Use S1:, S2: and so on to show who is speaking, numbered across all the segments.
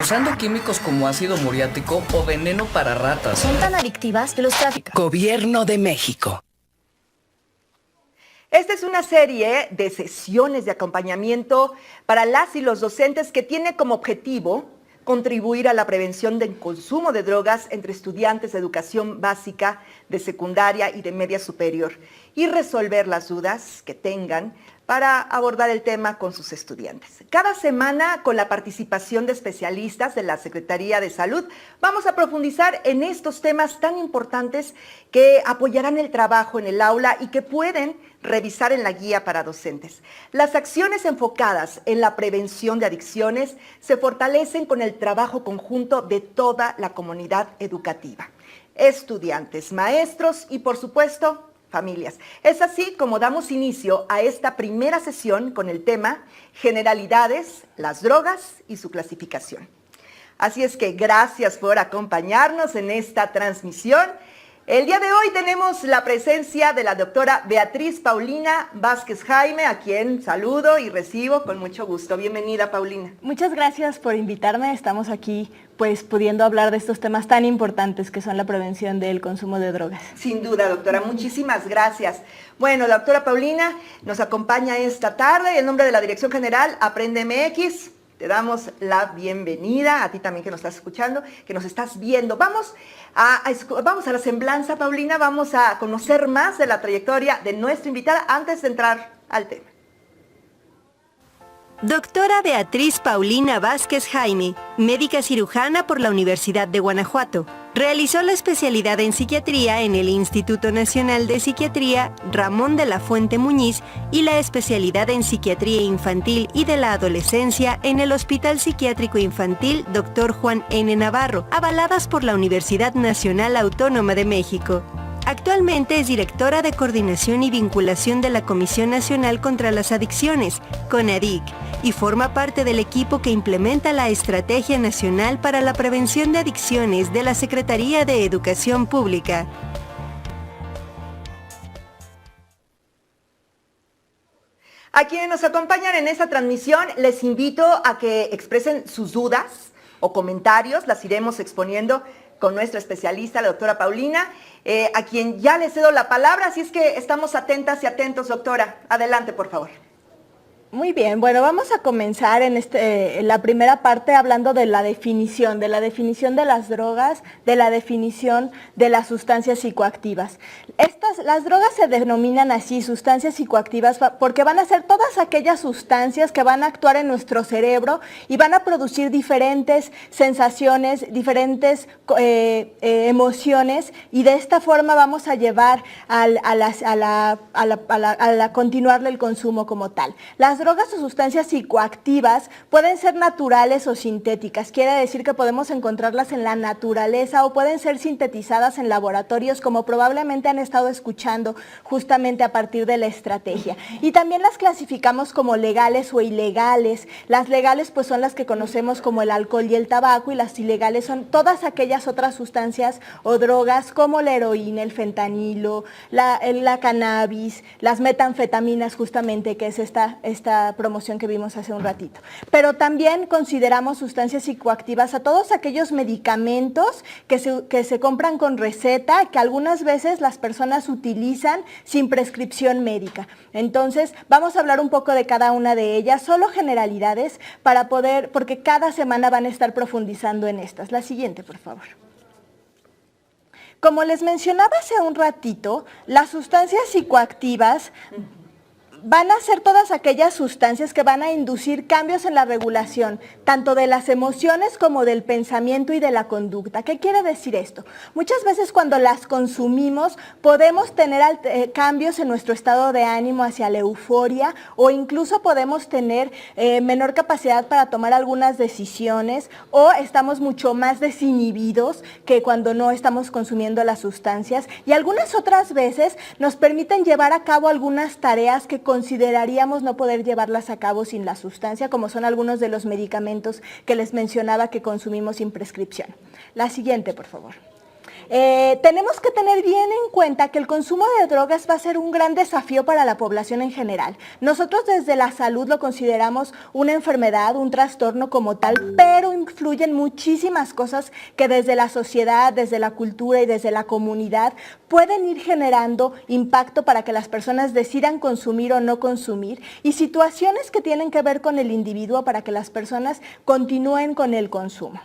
S1: usando químicos como ácido muriático o veneno para ratas.
S2: Son tan adictivas que los trafican.
S3: Gobierno de México.
S4: Esta es una serie de sesiones de acompañamiento para las y los docentes que tiene como objetivo contribuir a la prevención del consumo de drogas entre estudiantes de educación básica, de secundaria y de media superior y resolver las dudas que tengan para abordar el tema con sus estudiantes. Cada semana, con la participación de especialistas de la Secretaría de Salud, vamos a profundizar en estos temas tan importantes que apoyarán el trabajo en el aula y que pueden revisar en la guía para docentes. Las acciones enfocadas en la prevención de adicciones se fortalecen con el trabajo conjunto de toda la comunidad educativa, estudiantes, maestros y, por supuesto, familias. Es así como damos inicio a esta primera sesión con el tema Generalidades, las drogas y su clasificación. Así es que gracias por acompañarnos en esta transmisión. El día de hoy tenemos la presencia de la doctora Beatriz Paulina Vázquez Jaime, a quien saludo y recibo con mucho gusto. Bienvenida, Paulina.
S5: Muchas gracias por invitarme. Estamos aquí pues pudiendo hablar de estos temas tan importantes que son la prevención del consumo de drogas.
S4: Sin duda, doctora. Muchísimas gracias. Bueno, la doctora Paulina nos acompaña esta tarde. En nombre de la Dirección General Aprende MX, te damos la bienvenida, a ti también que nos estás escuchando, que nos estás viendo. Vamos a la semblanza, Paulina, vamos a conocer más de la trayectoria de nuestra invitada antes de entrar al tema.
S6: Doctora Beatriz Paulina Vázquez Jaime, médica cirujana por la Universidad de Guanajuato. Realizó la especialidad en psiquiatría en el Instituto Nacional de Psiquiatría Ramón de la Fuente Muñiz y la especialidad en psiquiatría infantil y de la adolescencia en el Hospital Psiquiátrico Infantil Dr. Juan N. Navarro, avaladas por la Universidad Nacional Autónoma de México. Actualmente es directora de Coordinación y Vinculación de la Comisión Nacional contra las Adicciones, CONADIC, y forma parte del equipo que implementa la Estrategia Nacional para la Prevención de Adicciones de la Secretaría de Educación Pública.
S4: A quienes nos acompañan en esta transmisión, les invito a que expresen sus dudas o comentarios, las iremos exponiendo con nuestra especialista, la doctora Paulina, a quien ya le cedo la palabra, así es que estamos atentas y atentos, doctora. Adelante, por favor.
S5: Muy bien, bueno, vamos a comenzar en la primera parte hablando de la definición de las drogas, de la definición de las sustancias psicoactivas. Las drogas se denominan así, sustancias psicoactivas, porque van a ser todas aquellas sustancias que van a actuar en nuestro cerebro y van a producir diferentes sensaciones, diferentes emociones, y de esta forma vamos a llevar a continuarle el consumo como tal. Las drogas o sustancias psicoactivas pueden ser naturales o sintéticas, quiere decir que podemos encontrarlas en la naturaleza o pueden ser sintetizadas en laboratorios, como probablemente han estado escuchando justamente a partir de la estrategia. Y también las clasificamos como legales o ilegales. Las legales pues son las que conocemos como el alcohol y el tabaco, y las ilegales son todas aquellas otras sustancias o drogas como la heroína, el fentanilo, la cannabis, las metanfetaminas, justamente, que es esta promoción que vimos hace un ratito. Pero también consideramos sustancias psicoactivas a todos aquellos medicamentos que se compran con receta, que algunas veces las personas utilizan sin prescripción médica. Entonces, vamos a hablar un poco de cada una de ellas, solo generalidades, porque cada semana van a estar profundizando en estas. La siguiente, por favor. Como les mencionaba hace un ratito, las sustancias psicoactivas van a ser todas aquellas sustancias que van a inducir cambios en la regulación, tanto de las emociones como del pensamiento y de la conducta. ¿Qué quiere decir esto? Muchas veces cuando las consumimos podemos tener cambios en nuestro estado de ánimo hacia la euforia, o incluso podemos tener menor capacidad para tomar algunas decisiones, o estamos mucho más desinhibidos que cuando no estamos consumiendo las sustancias, y algunas otras veces nos permiten llevar a cabo algunas tareas que consideraríamos no poder llevarlas a cabo sin la sustancia, como son algunos de los medicamentos que les mencionaba que consumimos sin prescripción. La siguiente, por favor. Tenemos que tener bien en cuenta que el consumo de drogas va a ser un gran desafío para la población en general. Nosotros desde la salud lo consideramos una enfermedad, un trastorno como tal, pero influyen muchísimas cosas que desde la sociedad, desde la cultura y desde la comunidad pueden ir generando impacto para que las personas decidan consumir o no consumir, y situaciones que tienen que ver con el individuo para que las personas continúen con el consumo.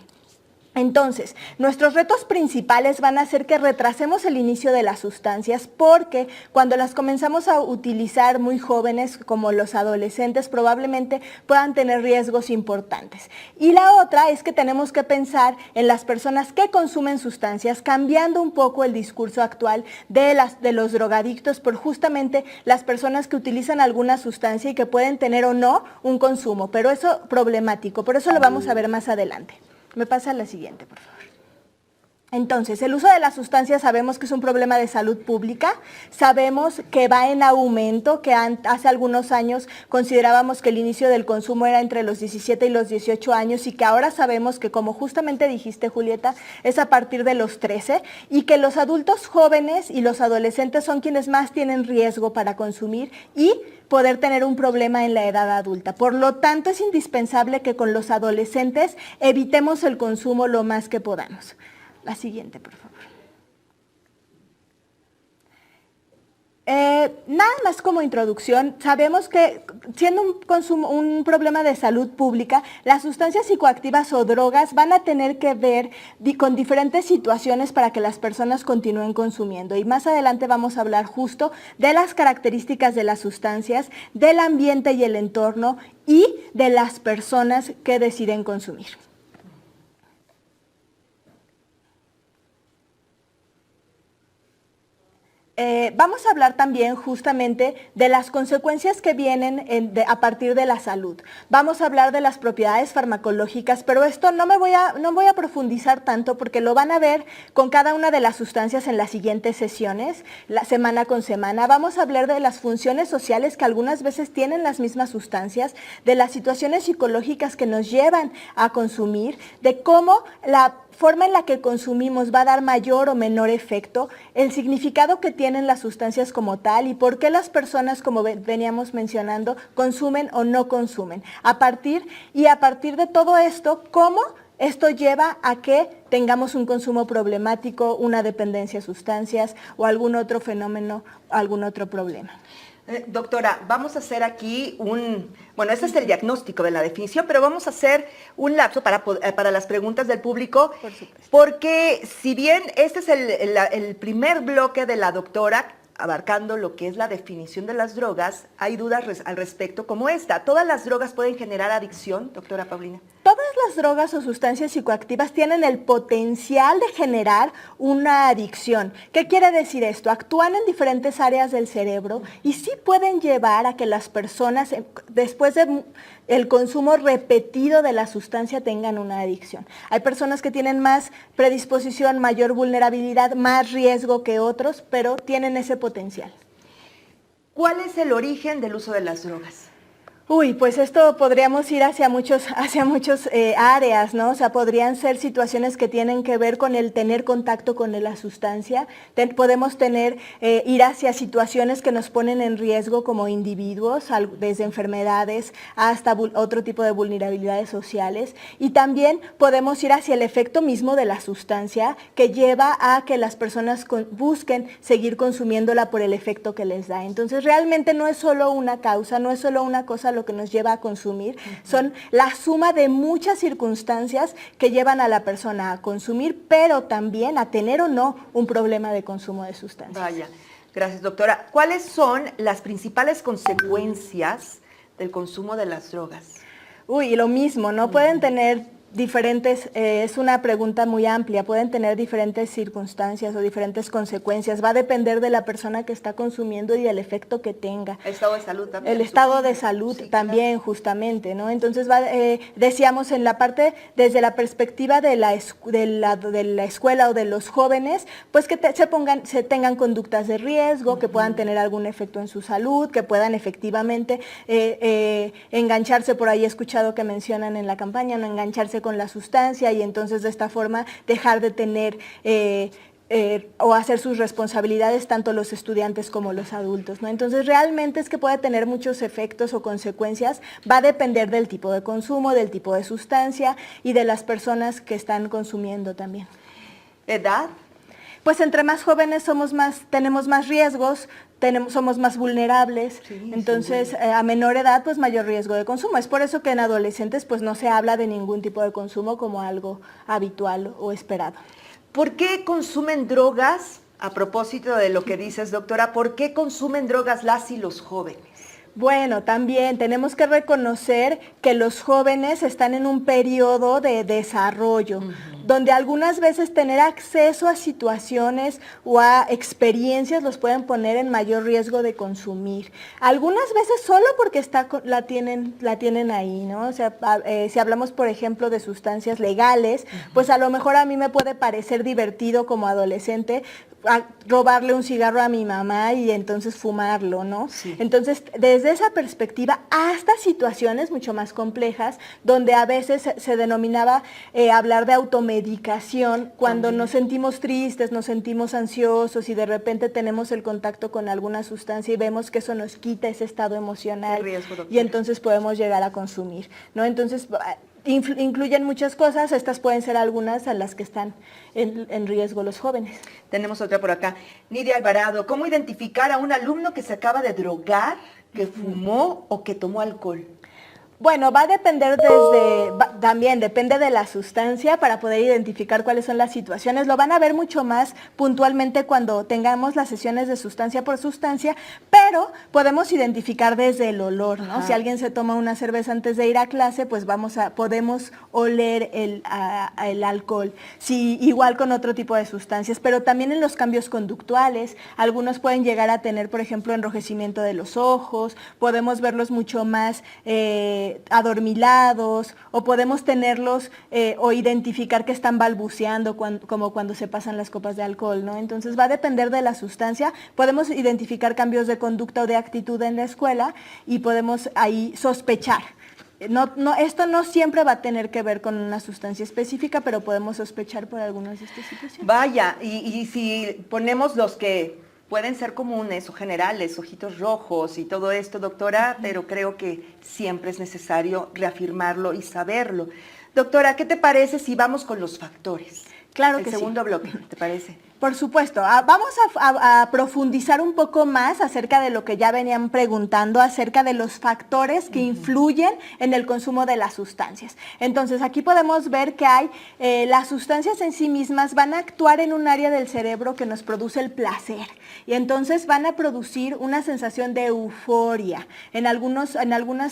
S5: Entonces, nuestros retos principales van a ser que retrasemos el inicio de las sustancias, porque cuando las comenzamos a utilizar muy jóvenes, como los adolescentes, probablemente puedan tener riesgos importantes. Y la otra es que tenemos que pensar en las personas que consumen sustancias, cambiando un poco el discurso actual de los drogadictos por justamente las personas que utilizan alguna sustancia y que pueden tener o no un consumo, pero eso problemático, por eso lo vamos a ver más adelante. Me pasa a la siguiente, por favor. Entonces, el uso de las sustancias sabemos que es un problema de salud pública, sabemos que va en aumento, que hace algunos años considerábamos que el inicio del consumo era entre los 17 y los 18 años y que ahora sabemos que, como justamente dijiste, Julieta, es a partir de los 13 y que los adultos jóvenes y los adolescentes son quienes más tienen riesgo para consumir y poder tener un problema en la edad adulta. Por lo tanto, es indispensable que con los adolescentes evitemos el consumo lo más que podamos. La siguiente, por favor. Nada más como introducción, sabemos que siendo un problema de salud pública, las sustancias psicoactivas o drogas van a tener que ver con diferentes situaciones para que las personas continúen consumiendo. Y más adelante vamos a hablar justo de las características de las sustancias, del ambiente y el entorno y de las personas que deciden consumir. Vamos a hablar también justamente de las consecuencias que vienen a partir de la salud. Vamos a hablar de las propiedades farmacológicas, pero esto no voy a profundizar tanto porque lo van a ver con cada una de las sustancias en las siguientes sesiones, semana con semana. Vamos a hablar de las funciones sociales que algunas veces tienen las mismas sustancias, de las situaciones psicológicas que nos llevan a consumir, de cómo la forma en la que consumimos va a dar mayor o menor efecto, el significado que tienen las sustancias como tal y por qué las personas, como veníamos mencionando, consumen o no consumen. A partir de todo esto, cómo esto lleva a que tengamos un consumo problemático, una dependencia a sustancias o algún otro fenómeno, algún otro problema.
S4: Doctora, vamos a hacer aquí este es el diagnóstico de la definición, pero vamos a hacer un lapso para las preguntas del público,
S5: por supuesto,
S4: porque si bien este es el primer bloque de la doctora, abarcando lo que es la definición de las drogas, hay dudas al respecto como esta. ¿Todas las drogas pueden generar adicción, doctora Paulina?
S5: Todas las drogas o sustancias psicoactivas tienen el potencial de generar una adicción. ¿Qué quiere decir esto? Actúan en diferentes áreas del cerebro y sí pueden llevar a que las personas, después de el consumo repetido de la sustancia, tengan una adicción. Hay personas que tienen más predisposición, mayor vulnerabilidad, más riesgo que otros, pero tienen ese potencial.
S4: ¿Cuál es el origen del uso de las drogas?
S5: Uy, pues esto podríamos ir hacia muchos áreas, ¿no? O sea, podrían ser situaciones que tienen que ver con el tener contacto con la sustancia. Podemos ir hacia situaciones que nos ponen en riesgo como individuos, desde enfermedades hasta otro tipo de vulnerabilidades sociales. Y también podemos ir hacia el efecto mismo de la sustancia que lleva a que las personas busquen seguir consumiéndola por el efecto que les da. Entonces, realmente no es solo una causa, no es solo una cosa lo que nos lleva a consumir, son la suma de muchas circunstancias que llevan a la persona a consumir, pero también a tener o no un problema de consumo de sustancias.
S4: Vaya, gracias doctora. ¿Cuáles son las principales consecuencias del consumo de las drogas?
S5: Uy, lo mismo, ¿no? Pueden tener diferentes, es una pregunta muy amplia, pueden tener diferentes circunstancias o diferentes consecuencias, va a depender de la persona que está consumiendo y del efecto que tenga.
S4: El estado de salud también.
S5: El estado de salud también, claro, justamente, ¿no? Entonces, decíamos en la parte, desde la perspectiva de la escuela o de los jóvenes, pues que se tengan conductas de riesgo, que puedan tener algún efecto en su salud, que puedan efectivamente engancharse, por ahí he escuchado que mencionan en la campaña, no engancharse con la sustancia y entonces de esta forma dejar de tener o hacer sus responsabilidades tanto los estudiantes como los adultos, ¿no? Entonces realmente es que puede tener muchos efectos o consecuencias, va a depender del tipo de consumo, del tipo de sustancia y de las personas que están consumiendo también.
S4: ¿Edad?
S5: Pues entre más jóvenes tenemos más riesgos, somos más vulnerables,
S4: Sí,
S5: entonces a menor edad pues mayor riesgo de consumo. Es por eso que en adolescentes pues no se habla de ningún tipo de consumo como algo habitual o esperado.
S4: ¿Por qué consumen drogas? A propósito de lo que dices, doctora, ¿por qué consumen drogas las y los jóvenes?
S5: Bueno, también tenemos que reconocer que los jóvenes están en un periodo de desarrollo, donde algunas veces tener acceso a situaciones o a experiencias los pueden poner en mayor riesgo de consumir. Algunas veces solo porque la tienen ahí, ¿no? O sea, si hablamos, por ejemplo, de sustancias legales, pues a lo mejor a mí me puede parecer divertido como adolescente robarle un cigarro a mi mamá y entonces fumarlo, ¿no?
S4: Sí.
S5: Entonces, desde esa perspectiva, hasta situaciones mucho más complejas, donde a veces se denominaba hablar de automedicación, cuando nos sentimos tristes, nos sentimos ansiosos y de repente tenemos el contacto con alguna sustancia y vemos que eso nos quita ese estado emocional y entonces podemos llegar a consumir, ¿no? Entonces, incluyen muchas cosas, estas pueden ser algunas a las que están en riesgo los jóvenes.
S4: Tenemos otra por acá. Nidia Alvarado, ¿cómo identificar a un alumno que se acaba de drogar, que fumó o que tomó alcohol?
S5: Bueno, va a depender también depende de la sustancia para poder identificar cuáles son las situaciones. Lo van a ver mucho más puntualmente cuando tengamos las sesiones de sustancia por sustancia, pero podemos identificar desde el olor, ¿no? Si alguien se toma una cerveza antes de ir a clase, pues podemos oler el alcohol. Sí, igual con otro tipo de sustancias, pero también en los cambios conductuales. Algunos pueden llegar a tener, por ejemplo, enrojecimiento de los ojos, podemos verlos mucho más adormilados, o podemos tenerlos o identificar que están balbuceando como cuando se pasan las copas de alcohol, ¿no? Entonces va a depender de la sustancia. Podemos identificar cambios de conducta o de actitud en la escuela y podemos ahí sospechar. Esto no siempre va a tener que ver con una sustancia específica, pero podemos sospechar por algunas de estas situaciones.
S4: Vaya, y si ponemos los que pueden ser comunes o generales, ojitos rojos y todo esto, doctora, pero creo que siempre es necesario reafirmarlo y saberlo. Doctora, ¿qué te parece si vamos con los factores?
S5: Claro que sí.
S4: El segundo bloque, ¿te parece?
S5: Por supuesto. Vamos a profundizar un poco más acerca de lo que ya venían preguntando, acerca de los factores que influyen en el consumo de las sustancias. Entonces, aquí podemos ver que las sustancias en sí mismas van a actuar en un área del cerebro que nos produce el placer. Y entonces van a producir una sensación de euforia. En algunos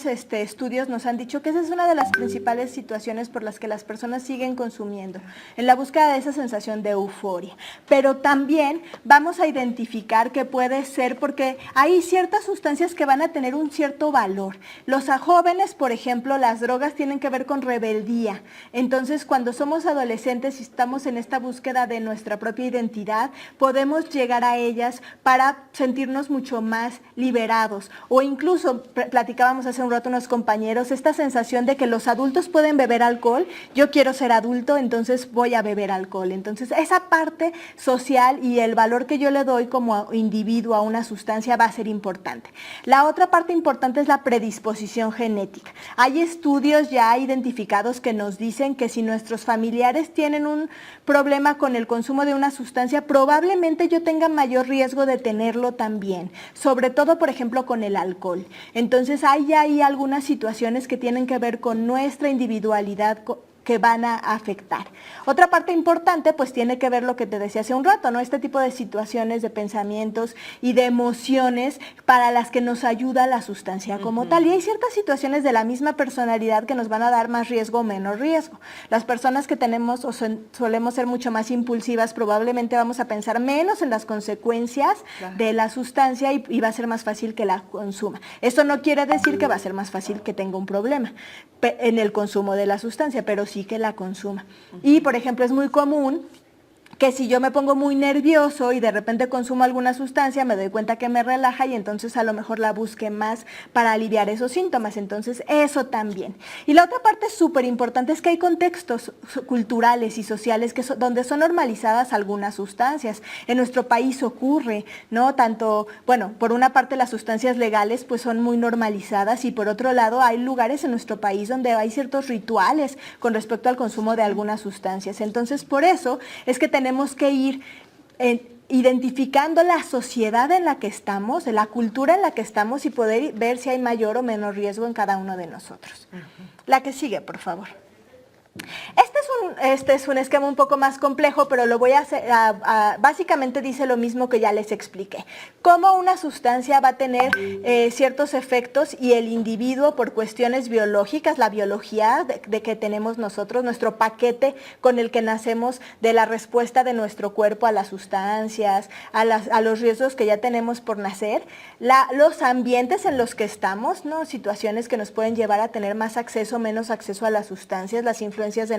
S5: estudios nos han dicho que esa es una de las principales situaciones por las que las personas siguen consumiendo, en la búsqueda de esa sensación de euforia. Pero también vamos a identificar que puede ser porque hay ciertas sustancias que van a tener un cierto valor. Los jóvenes, por ejemplo, las drogas tienen que ver con rebeldía. Entonces, cuando somos adolescentes y estamos en esta búsqueda de nuestra propia identidad, podemos llegar a ellas para sentirnos mucho más liberados. O incluso, platicábamos hace un rato unos compañeros, esta sensación de que los adultos pueden beber alcohol, yo quiero ser adulto, entonces voy a beber alcohol. Entonces, esa parte social y el valor que yo le doy como individuo a una sustancia va a ser importante. La otra parte importante es la predisposición genética. Hay estudios ya identificados que nos dicen que si nuestros familiares tienen un problema con el consumo de una sustancia, probablemente yo tenga mayor riesgo de tenerlo también, sobre todo, por ejemplo, con el alcohol. Entonces, hay algunas situaciones que tienen que ver con nuestra individualidad que van a afectar. Otra parte importante pues tiene que ver lo que te decía hace un rato, ¿no? Este tipo de situaciones, de pensamientos y de emociones para las que nos ayuda la sustancia como tal. Y hay ciertas situaciones de la misma personalidad que nos van a dar más riesgo o menos riesgo. Las personas que tenemos o solemos ser mucho más impulsivas, probablemente vamos a pensar menos en las consecuencias de la sustancia y va a ser más fácil que la consuma. Esto no quiere decir que va a ser más fácil que tenga un problema en el consumo de la sustancia, pero sí que la consuma. Y, por ejemplo, es muy común que si yo me pongo muy nervioso y de repente consumo alguna sustancia, me doy cuenta que me relaja y entonces a lo mejor la busque más para aliviar esos síntomas. Entonces eso también. Y la otra parte súper importante es que hay contextos culturales y sociales donde son normalizadas algunas sustancias. En nuestro país ocurre, ¿no? Tanto, bueno, por una parte las sustancias legales pues son muy normalizadas y por otro lado hay lugares en nuestro país donde hay ciertos rituales con respecto al consumo de algunas sustancias. Entonces, por eso es que tenemos que ir identificando la sociedad en la que estamos, la cultura en la que estamos y poder ver si hay mayor o menor riesgo en cada uno de nosotros. La que sigue, por favor. Este es un esquema un poco más complejo, pero lo voy a hacer, básicamente dice lo mismo que ya les expliqué. Cómo una sustancia va a tener ciertos efectos y el individuo por cuestiones biológicas, la biología de que tenemos nosotros, nuestro paquete con el que nacemos de la respuesta de nuestro cuerpo a las sustancias, a los riesgos que ya tenemos por nacer, los ambientes en los que estamos, ¿no? Situaciones que nos pueden llevar a tener más acceso, menos acceso a las sustancias, las influencias de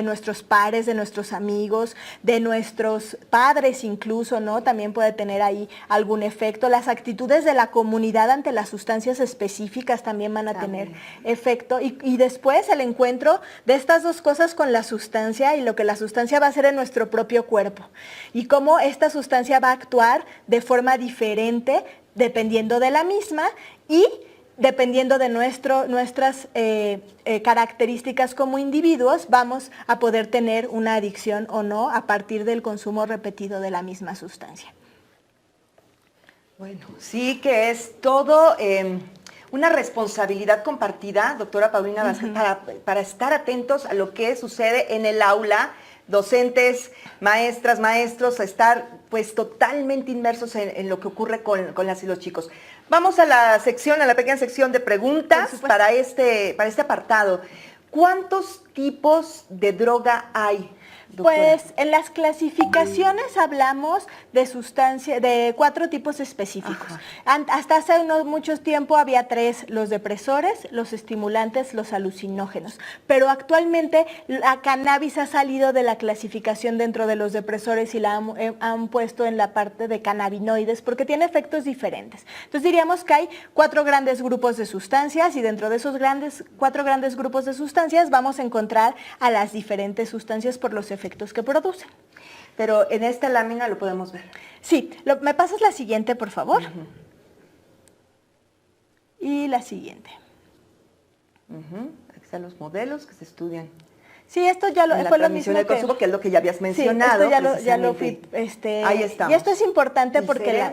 S5: nuestros pares, de nuestros amigos, de nuestros padres incluso, ¿no? También puede tener ahí algún efecto. Las actitudes de la comunidad ante las sustancias específicas también van a tener efecto. Y después el encuentro de estas dos cosas con la sustancia y lo que la sustancia va a hacer en nuestro propio cuerpo. Y cómo esta sustancia va a actuar de forma diferente dependiendo de la misma y dependiendo de nuestras características como individuos, vamos a poder tener una adicción o no a partir del consumo repetido de la misma sustancia.
S4: Bueno, sí que es todo una responsabilidad compartida, doctora Paulina Vázquez, para estar atentos a lo que sucede en el aula, docentes, maestras, maestros, a estar pues totalmente inmersos en lo que ocurre con las y los chicos. Vamos a la pequeña sección de preguntas para este apartado. ¿Cuántos tipos de droga hay, doctora?
S5: Pues en las clasificaciones hablamos de 4 tipos específicos. Hasta hace mucho tiempo había 3, los depresores, los estimulantes, los alucinógenos. Pero actualmente la cannabis ha salido de la clasificación dentro de los depresores y la han puesto en la parte de cannabinoides porque tiene efectos diferentes. Entonces diríamos que hay 4 grandes grupos de sustancias y dentro de esos 4 grandes grupos de sustancias vamos a encontrar a las diferentes sustancias por los efectos que producen.
S4: Pero en esta lámina lo podemos ver.
S5: Sí, ¿me pasas la siguiente, por favor? Y la siguiente.
S4: Aquí están los modelos que se estudian.
S5: Sí, esto ya fue lo mismo
S4: del consumo, que es lo que ya habías mencionado.
S5: Sí, esto ya lo fui,
S4: ahí estamos.
S5: Y esto es importante porque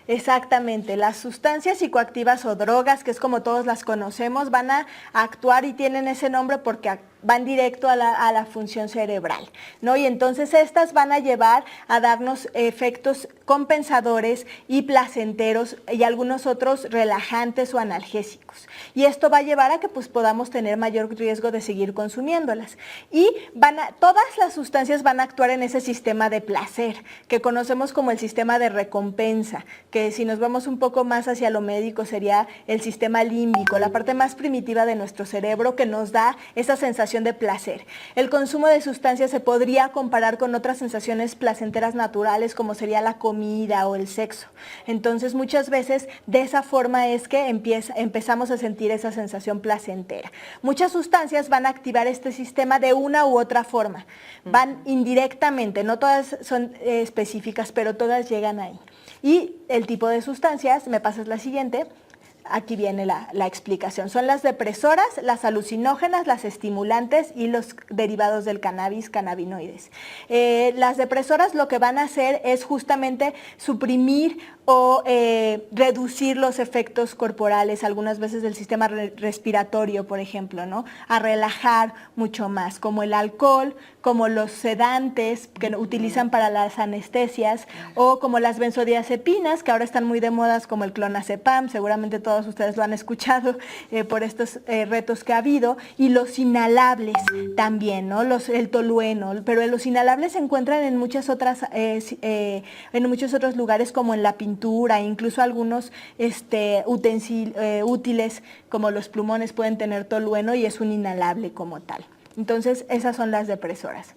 S5: exactamente, las sustancias psicoactivas o drogas, que es como todos las conocemos, van a actuar y tienen ese nombre porque van directo a la función cerebral, ¿no? Y entonces estas van a llevar a darnos efectos compensadores y placenteros y algunos otros relajantes o analgésicos. Y esto va a llevar a que pues podamos tener mayor riesgo de seguir consumiéndolas. Y todas las sustancias van a actuar en ese sistema de placer, que conocemos como el sistema de recompensa, que si nos vamos un poco más hacia lo médico sería el sistema límbico, la parte más primitiva de nuestro cerebro que nos da esa sensación de placer. El consumo de sustancias se podría comparar con otras sensaciones placenteras naturales como sería la comida o el sexo. Entonces muchas veces de esa forma es que empezamos a sentir esa sensación placentera. Muchas sustancias van a activar este sistema de una u otra forma. Van indirectamente, no todas son específicas, pero todas llegan ahí. Y el tipo de sustancias, me pasas la siguiente. Aquí viene la explicación. Son las depresoras, las alucinógenas, las estimulantes y los derivados del cannabis, cannabinoides. Las depresoras lo que van a hacer es justamente suprimir o reducir los efectos corporales, algunas veces del sistema respiratorio, por ejemplo, ¿no? A relajar mucho más, como el alcohol, como los sedantes que utilizan para las anestesias, o como las benzodiazepinas, que ahora están muy de modas, como el clonazepam, seguramente todos ustedes lo han escuchado por estos retos que ha habido, y los inhalables también, ¿no? El tolueno, pero los inhalables se encuentran en muchos otros lugares, como en la pintura, incluso algunos útiles como los plumones pueden tener tolueno y es un inhalable como tal. Entonces, esas son las depresoras.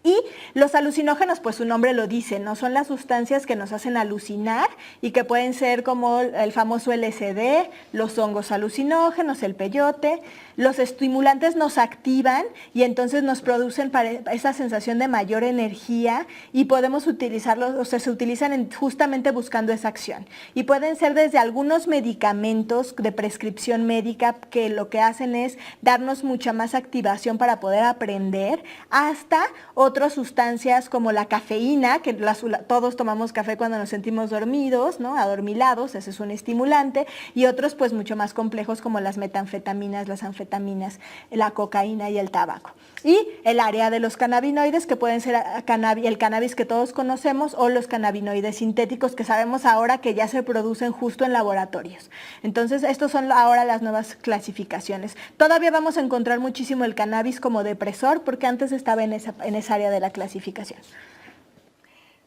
S5: Y los alucinógenos, pues su nombre lo dice, ¿no? Son las sustancias que nos hacen alucinar y que pueden ser como el famoso LSD, los hongos alucinógenos, el peyote. Los estimulantes nos activan y entonces nos producen esa sensación de mayor energía y podemos utilizarlos, o sea, se utilizan justamente buscando esa acción. Y pueden ser desde algunos medicamentos de prescripción médica que lo que hacen es darnos mucha más activación para poder aprender, hasta otras sustancias como la cafeína, que todos tomamos café cuando nos sentimos dormidos, ¿no? Adormilados, ese es un estimulante, y otros pues mucho más complejos como las metanfetaminas, las anfetaminas, la cocaína y el tabaco. Y el área de los cannabinoides, que pueden ser el cannabis que todos conocemos o los cannabinoides sintéticos que sabemos ahora que ya se producen justo en laboratorios. Entonces, estos son ahora las nuevas clasificaciones. Todavía vamos a encontrar muchísimo el cannabis como depresor porque antes estaba en esa área de la clasificación.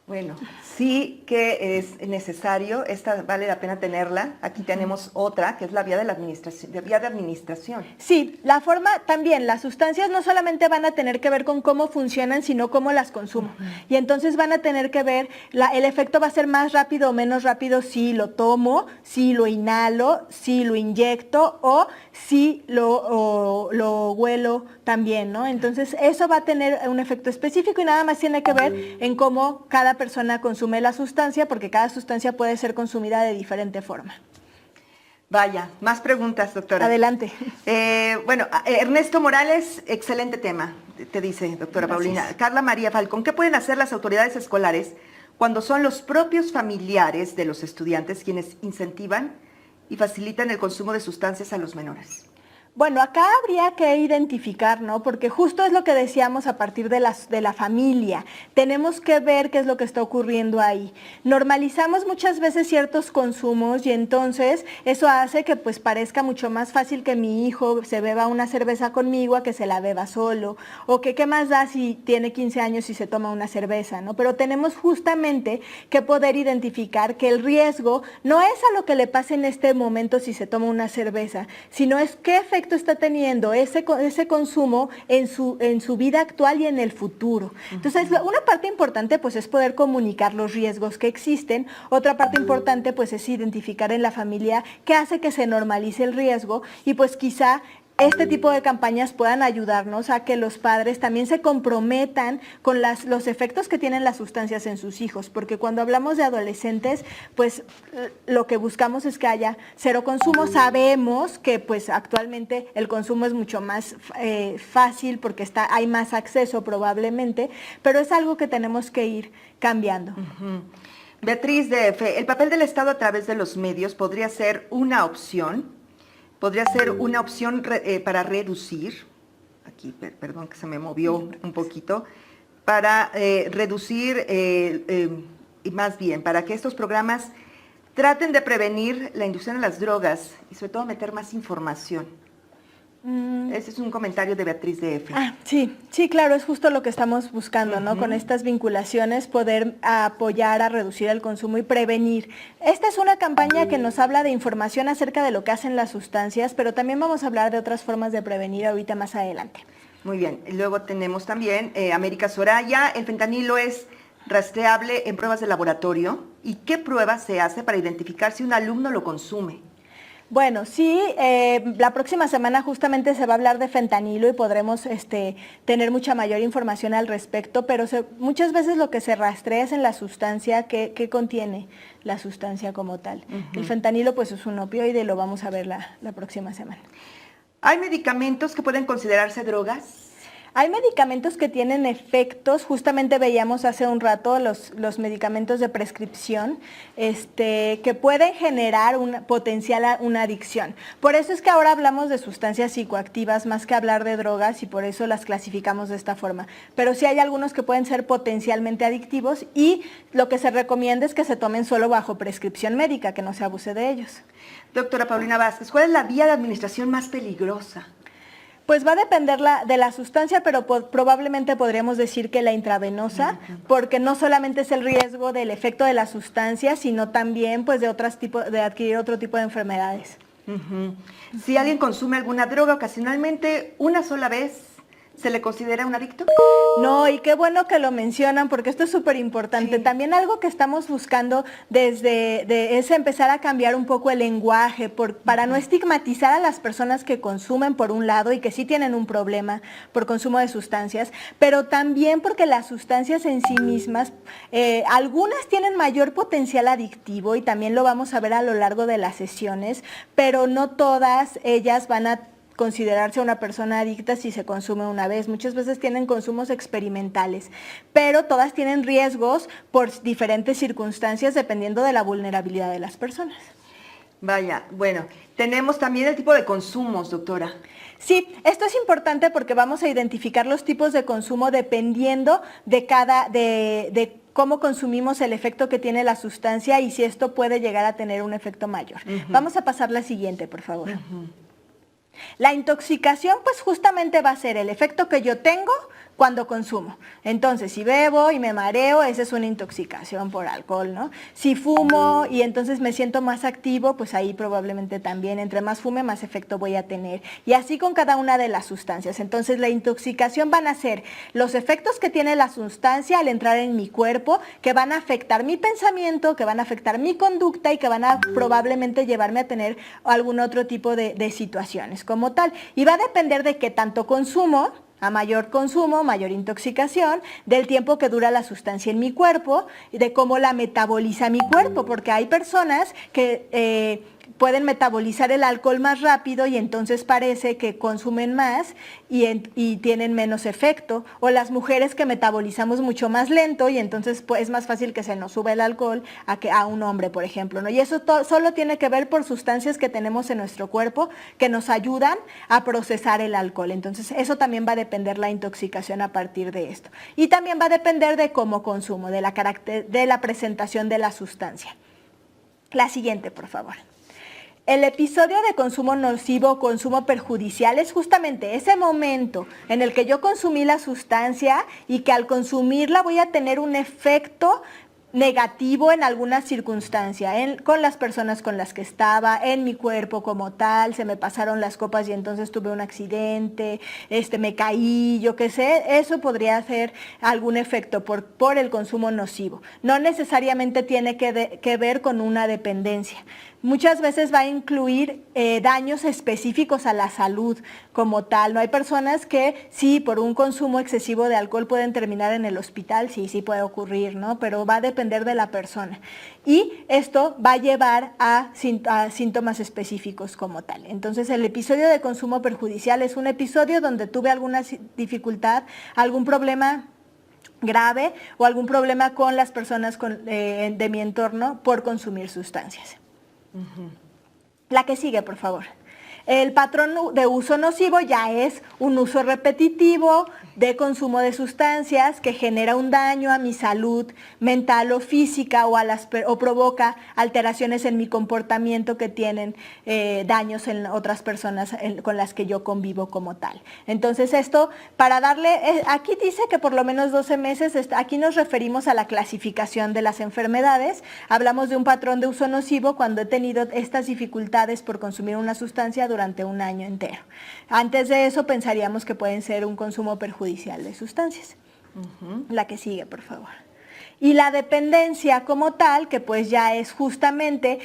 S4: Bueno, sí que es necesario, esta vale la pena tenerla. Aquí tenemos otra, que es la vía de administración.
S5: Sí, la forma también, las sustancias no solamente van a tener que ver con cómo funcionan, sino cómo las consumo. Y entonces van a tener que ver, el efecto va a ser más rápido o menos rápido si lo tomo, si lo inhalo, si lo inyecto o si lo huelo también, ¿no? Entonces eso va a tener un efecto específico y nada más tiene que ver en cómo cada persona consume la sustancia, porque cada sustancia puede ser consumida de diferente forma.
S4: Vaya, más preguntas, doctora.
S5: Adelante.
S4: Bueno, Ernesto Morales, excelente tema, te dice, doctora Paulina. Carla María Falcón, ¿qué pueden hacer las autoridades escolares cuando son los propios familiares de los estudiantes quienes incentivan y facilitan el consumo de sustancias a los menores?
S5: Bueno, acá habría que identificar, ¿no? Porque justo es lo que decíamos a partir de la familia. Tenemos que ver qué es lo que está ocurriendo ahí. Normalizamos muchas veces ciertos consumos y entonces eso hace que pues parezca mucho más fácil que mi hijo se beba una cerveza conmigo a que se la beba solo. O que qué más da si tiene 15 años y se toma una cerveza, ¿no? Pero tenemos justamente que poder identificar que el riesgo no es a lo que le pase en este momento si se toma una cerveza, sino es qué efecto está teniendo ese consumo en su vida actual y en el futuro. Entonces, una parte importante pues es poder comunicar los riesgos que existen. Otra parte importante pues es identificar en la familia qué hace que se normalice el riesgo y pues quizá este tipo de campañas puedan ayudarnos a que los padres también se comprometan con los efectos que tienen las sustancias en sus hijos, porque cuando hablamos de adolescentes, pues lo que buscamos es que haya cero consumo. Sabemos que pues actualmente el consumo es mucho más fácil porque hay más acceso probablemente, pero es algo que tenemos que ir cambiando.
S4: Beatriz DF, ¿el papel del Estado a través de los medios podría ser una opción? ¿Podría ser una opción para reducir, aquí, perdón que se me movió un poquito, para reducir, y más bien, para que estos programas traten de prevenir la inducción a las drogas y sobre todo meter más información? Ese es un comentario de Beatriz DF.
S5: Sí, claro, es justo lo que estamos buscando, ¿no? Con estas vinculaciones poder apoyar a reducir el consumo y prevenir. Esta es una campaña que nos habla de información acerca de lo que hacen las sustancias, pero también vamos a hablar de otras formas de prevenir ahorita más adelante.
S4: Muy bien, y luego tenemos también América Soraya, el fentanilo es rastreable en pruebas de laboratorio. ¿Y qué pruebas se hace para identificar si un alumno lo consume?
S5: Bueno, sí, la próxima semana justamente se va a hablar de fentanilo y podremos tener mucha mayor información al respecto, pero muchas veces lo que se rastrea es en la sustancia que contiene la sustancia como tal. El fentanilo pues es un opioide y lo vamos a ver la próxima semana.
S4: ¿Hay medicamentos que pueden considerarse drogas?
S5: Hay medicamentos que tienen efectos, justamente veíamos hace un rato los medicamentos de prescripción, que pueden generar una adicción. Por eso es que ahora hablamos de sustancias psicoactivas más que hablar de drogas y por eso las clasificamos de esta forma. Pero sí hay algunos que pueden ser potencialmente adictivos y lo que se recomienda es que se tomen solo bajo prescripción médica, que no se abuse de ellos.
S4: Doctora Paulina Vázquez, ¿cuál es la vía de administración más peligrosa?
S5: Pues va a depender de la sustancia, pero probablemente podríamos decir que la intravenosa, porque no solamente es el riesgo del efecto de la sustancia, sino también pues de adquirir otro tipo de enfermedades.
S4: Si alguien consume alguna droga ocasionalmente, una sola vez, ¿Se le considera un adicto?
S5: No, y qué bueno que lo mencionan porque esto es súper importante.
S4: Sí.
S5: También algo que estamos buscando es empezar a cambiar un poco el lenguaje para no estigmatizar a las personas que consumen por un lado y que sí tienen un problema por consumo de sustancias, pero también porque las sustancias en sí mismas, algunas tienen mayor potencial adictivo y también lo vamos a ver a lo largo de las sesiones, pero no todas ellas van a considerarse una persona adicta si se consume una vez. Muchas veces tienen consumos experimentales, pero todas tienen riesgos por diferentes circunstancias dependiendo de la vulnerabilidad de las personas.
S4: Vaya, bueno, tenemos también el tipo de consumos, doctora.
S5: Sí, esto es importante porque vamos a identificar los tipos de consumo dependiendo de cómo consumimos, el efecto que tiene la sustancia y si esto puede llegar a tener un efecto mayor. Vamos a pasar la siguiente, por favor. La intoxicación, pues justamente va a ser el efecto que yo tengo cuando consumo. Entonces, si bebo y me mareo, esa es una intoxicación por alcohol, ¿no? Si fumo y entonces me siento más activo, pues ahí probablemente también, entre más fume, más efecto voy a tener. Y así con cada una de las sustancias. Entonces, la intoxicación van a ser los efectos que tiene la sustancia al entrar en mi cuerpo, que van a afectar mi pensamiento, que van a afectar mi conducta y que van a probablemente llevarme a tener algún otro tipo de situaciones como tal. Y va a depender de qué tanto consumo. A mayor consumo, mayor intoxicación, del tiempo que dura la sustancia en mi cuerpo y de cómo la metaboliza mi cuerpo, porque hay personas que pueden metabolizar el alcohol más rápido y entonces parece que consumen más y tienen menos efecto, o las mujeres que metabolizamos mucho más lento y entonces pues, es más fácil que se nos suba el alcohol a un hombre, por ejemplo, ¿no? Y eso solo tiene que ver por sustancias que tenemos en nuestro cuerpo que nos ayudan a procesar el alcohol. Entonces eso también va a depender la intoxicación a partir de esto. Y también va a depender de cómo consumo, de la presentación de la sustancia. La siguiente, por favor. El episodio de consumo nocivo o consumo perjudicial es justamente ese momento en el que yo consumí la sustancia y que al consumirla voy a tener un efecto negativo en alguna circunstancia, con las personas con las que estaba, en mi cuerpo como tal, se me pasaron las copas y entonces tuve un accidente, me caí, yo qué sé, eso podría ser algún efecto por el consumo nocivo. No necesariamente tiene que ver con una dependencia. Muchas veces va a incluir daños específicos a la salud como tal. No hay personas que sí, por un consumo excesivo de alcohol pueden terminar en el hospital, sí puede ocurrir, ¿no? Pero va a depender de la persona. Y esto va a llevar a síntomas específicos como tal. Entonces, el episodio de consumo perjudicial es un episodio donde tuve alguna dificultad, algún problema grave o algún problema con las personas de mi entorno por consumir sustancias. La que sigue, por favor. El patrón de uso nocivo ya es un uso repetitivo de consumo de sustancias que genera un daño a mi salud mental o física o provoca alteraciones en mi comportamiento que tienen daños en otras personas con las que yo convivo como tal. Entonces esto, para darle, aquí dice que por lo menos 12 meses, aquí nos referimos a la clasificación de las enfermedades, hablamos de un patrón de uso nocivo cuando he tenido estas dificultades por consumir una sustancia durante un año entero. Antes de eso pensaríamos que pueden ser un consumo perjudicial de sustancias. La que sigue, por favor. Y la dependencia como tal, que pues ya es justamente,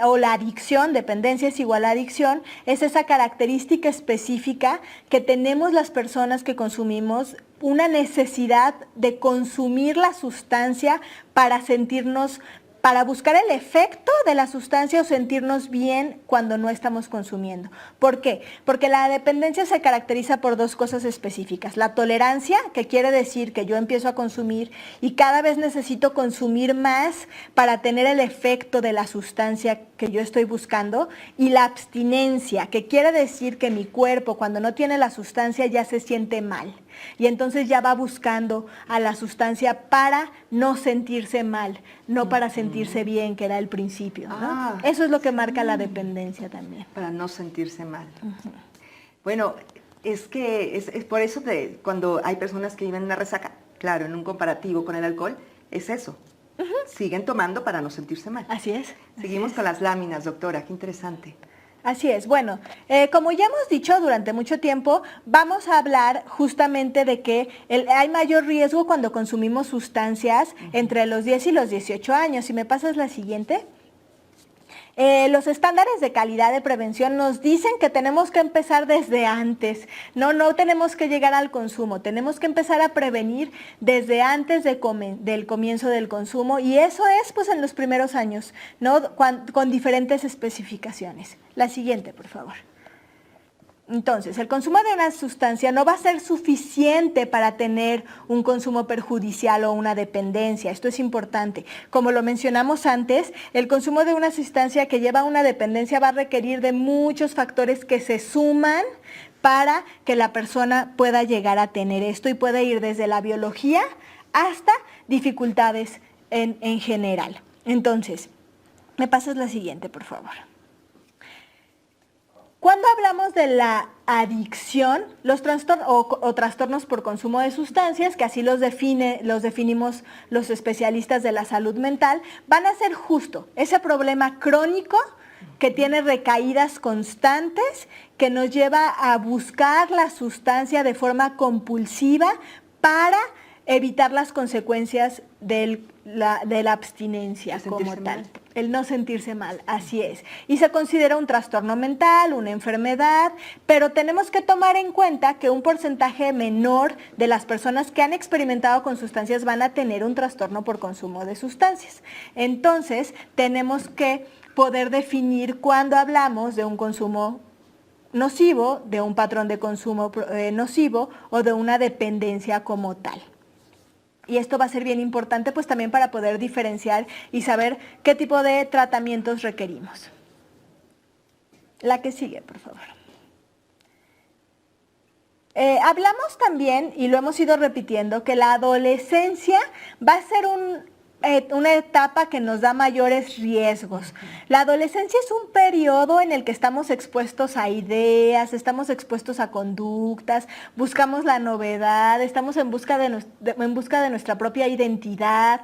S5: o la adicción, dependencia es igual a adicción, es esa característica específica que tenemos las personas que consumimos una necesidad de consumir la sustancia para buscar el efecto de la sustancia o sentirnos bien cuando no estamos consumiendo. ¿Por qué? Porque la dependencia se caracteriza por dos cosas específicas. La tolerancia, que quiere decir que yo empiezo a consumir y cada vez necesito consumir más para tener el efecto de la sustancia que yo estoy buscando. Y la abstinencia, que quiere decir que mi cuerpo cuando no tiene la sustancia ya se siente mal. Y entonces ya va buscando a la sustancia para no sentirse mal, no para sentirse bien, que era el principio, ¿no? Eso es lo que marca la dependencia también.
S4: Para no sentirse mal. Bueno, es que es por eso que cuando hay personas que viven una resaca, claro, en un comparativo con el alcohol, es eso. Siguen tomando para no sentirse mal.
S5: Así es.
S4: Seguimos con las láminas, doctora, qué interesante.
S5: Así es. Bueno, como ya hemos dicho durante mucho tiempo, vamos a hablar justamente de que hay mayor riesgo cuando consumimos sustancias entre los 10 y los 18 años. Si me pasas la siguiente. Los estándares de calidad de prevención nos dicen que tenemos que empezar desde antes, no tenemos que llegar al consumo, tenemos que empezar a prevenir desde antes del comienzo del consumo, y eso es pues en los primeros años, ¿no? Con diferentes especificaciones. La siguiente, por favor. Entonces, el consumo de una sustancia no va a ser suficiente para tener un consumo perjudicial o una dependencia. Esto es importante. Como lo mencionamos antes, el consumo de una sustancia que lleva a una dependencia va a requerir de muchos factores que se suman para que la persona pueda llegar a tener esto, y puede ir desde la biología hasta dificultades en general. Entonces, me pasas la siguiente, por favor. Cuando hablamos de la adicción, los trastornos o trastornos por consumo de sustancias, que así los definimos los especialistas de la salud mental, van a ser justo ese problema crónico que tiene recaídas constantes, que nos lleva a buscar la sustancia de forma compulsiva para evitar las consecuencias de la abstinencia como tal. El no sentirse mal, así es. Y se considera un trastorno mental, una enfermedad, pero tenemos que tomar en cuenta que un porcentaje menor de las personas que han experimentado con sustancias van a tener un trastorno por consumo de sustancias. Entonces, tenemos que poder definir cuando hablamos de un consumo nocivo, de un patrón de consumo nocivo o de una dependencia como tal. Y esto va a ser bien importante pues también para poder diferenciar y saber qué tipo de tratamientos requerimos. La que sigue, por favor. Hablamos también, y lo hemos ido repitiendo, que la adolescencia va a ser una etapa que nos da mayores riesgos. La adolescencia es un periodo en el que estamos expuestos a ideas, estamos expuestos a conductas, buscamos la novedad, estamos en busca de nuestra propia identidad,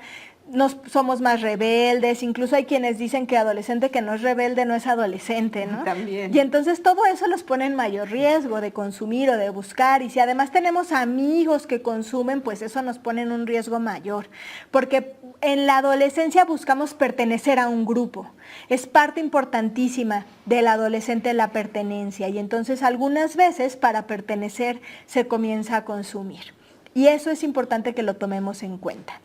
S5: somos más rebeldes, incluso hay quienes dicen que adolescente que no es rebelde no es adolescente, ¿no?
S4: También.
S5: Y entonces todo eso los pone en mayor riesgo de consumir o de buscar, y si además tenemos amigos que consumen, pues eso nos pone en un riesgo mayor, porque en la adolescencia buscamos pertenecer a un grupo. Es parte importantísima del adolescente la pertenencia, y entonces algunas veces para pertenecer se comienza a consumir. Y eso es importante que lo tomemos en cuenta.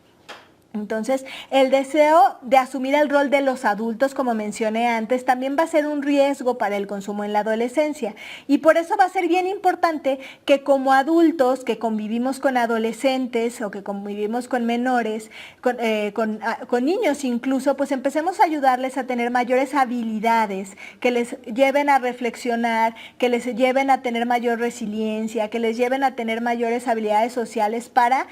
S5: Entonces, el deseo de asumir el rol de los adultos, como mencioné antes, también va a ser un riesgo para el consumo en la adolescencia. Y por eso va a ser bien importante que como adultos que convivimos con adolescentes o que convivimos con menores, con niños incluso, pues empecemos a ayudarles a tener mayores habilidades que les lleven a reflexionar, que les lleven a tener mayor resiliencia, que les lleven a tener mayores habilidades sociales para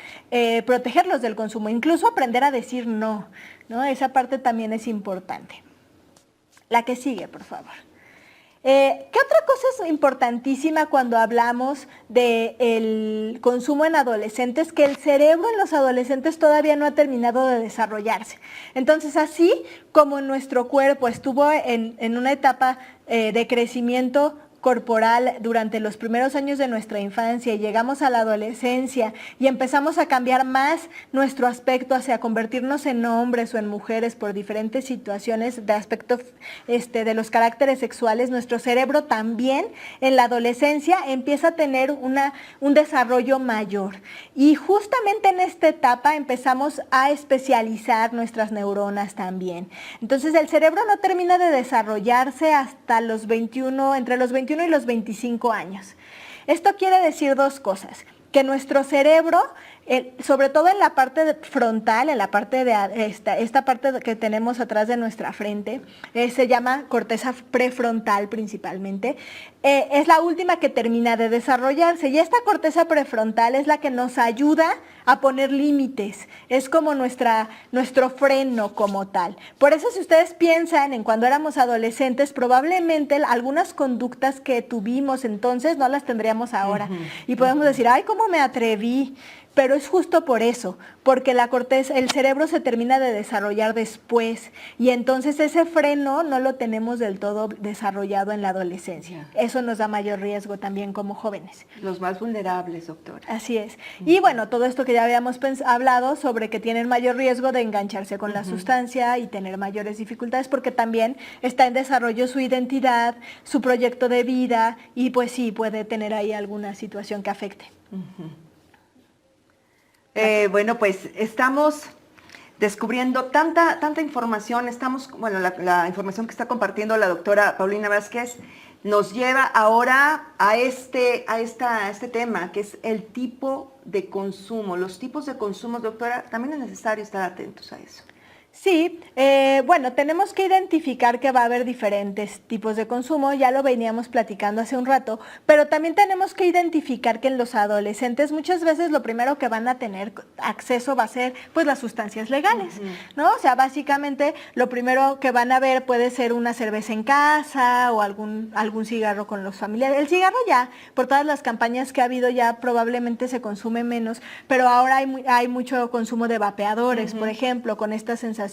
S5: protegerlos del consumo, incluso aprender a decir no, ¿no? Esa parte también es importante. La que sigue, por favor. ¿Qué otra cosa es importantísima cuando hablamos del consumo en adolescentes? Que el cerebro en los adolescentes todavía no ha terminado de desarrollarse. Entonces, así como nuestro cuerpo estuvo en una etapa de crecimiento corporal durante los primeros años de nuestra infancia y llegamos a la adolescencia y empezamos a cambiar más nuestro aspecto hacia convertirnos en hombres o en mujeres por diferentes situaciones de aspecto de los caracteres sexuales, nuestro cerebro también en la adolescencia empieza a tener un desarrollo mayor. Y justamente en esta etapa empezamos a especializar nuestras neuronas también. Entonces el cerebro no termina de desarrollarse hasta entre los 21 y los 25 años. Esto quiere decir dos cosas: que nuestro cerebro, sobre todo en la parte frontal, en la parte de esta parte que tenemos atrás de nuestra frente, se llama corteza prefrontal principalmente, es la última que termina de desarrollarse, y esta corteza prefrontal es la que nos ayuda a poner límites, es como nuestro freno como tal. Por eso si ustedes piensan en cuando éramos adolescentes, probablemente algunas conductas que tuvimos entonces no las tendríamos ahora. Y podemos decir, ay, ¿cómo me atreví? Pero es justo por eso, porque la corteza, el cerebro se termina de desarrollar después y entonces ese freno no lo tenemos del todo desarrollado en la adolescencia. Eso nos da mayor riesgo también como jóvenes.
S4: Los más vulnerables, doctora.
S5: Así es. Y bueno, todo esto que ya habíamos hablado sobre que tienen mayor riesgo de engancharse con la sustancia y tener mayores dificultades porque también está en desarrollo su identidad, su proyecto de vida y pues sí, puede tener ahí alguna situación que afecte.
S4: Bueno, pues estamos descubriendo tanta información, la información que está compartiendo la doctora Paulina Vázquez nos lleva ahora a este tema, que es el tipo de consumo. Los tipos de consumo, doctora, también es necesario estar atentos a eso.
S5: Sí, bueno, tenemos que identificar que va a haber diferentes tipos de consumo, ya lo veníamos platicando hace un rato, pero también tenemos que identificar que en los adolescentes muchas veces lo primero que van a tener acceso va a ser pues las sustancias legales, ¿no? O sea, básicamente lo primero que van a ver puede ser una cerveza en casa o algún cigarro con los familiares. El cigarro ya, por todas las campañas que ha habido ya probablemente se consume menos, pero ahora hay mucho consumo de vapeadores, por ejemplo, con esta sensación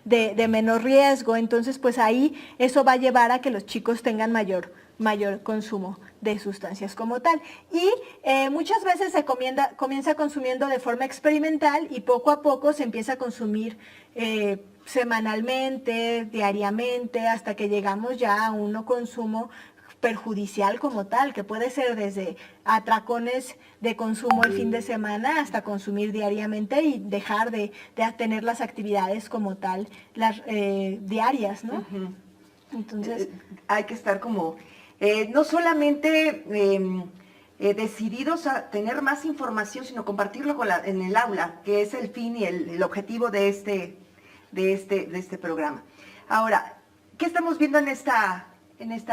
S5: de menor riesgo, entonces pues ahí eso va a llevar a que los chicos tengan mayor consumo de sustancias como tal. Y muchas veces se comienza consumiendo de forma experimental y poco a poco se empieza a consumir semanalmente, diariamente, hasta que llegamos ya a un consumo perjudicial como tal, que puede ser desde atracones de consumo el fin de semana hasta consumir diariamente y dejar de tener las actividades como tal, las diarias, ¿no? Entonces
S4: hay que estar como, no solamente decididos a tener más información, sino compartirlo en el aula, que es el fin y el objetivo de este programa. Ahora, ¿qué estamos viendo en esta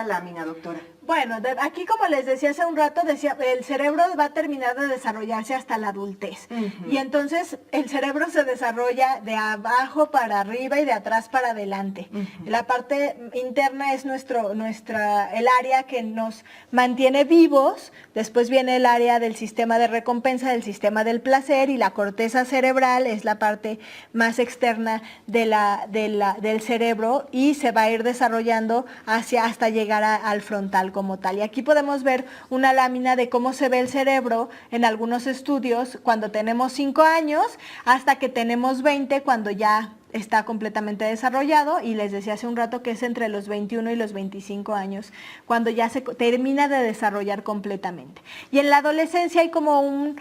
S4: lámina, doctora?
S5: Bueno, aquí como les decía hace un rato, el cerebro va a terminar de desarrollarse hasta la adultez. Y entonces el cerebro se desarrolla de abajo para arriba y de atrás para adelante. La parte interna es el área que nos mantiene vivos, después viene el área del sistema de recompensa, del sistema del placer, y la corteza cerebral es la parte más externa del cerebro y se va a ir desarrollando hasta llegar al frontal como tal. Y aquí podemos ver una lámina de cómo se ve el cerebro en algunos estudios cuando tenemos 5 años hasta que tenemos 20, cuando ya está completamente desarrollado, y les decía hace un rato que es entre los 21 y los 25 años, cuando ya se termina de desarrollar completamente. Y en la adolescencia hay como un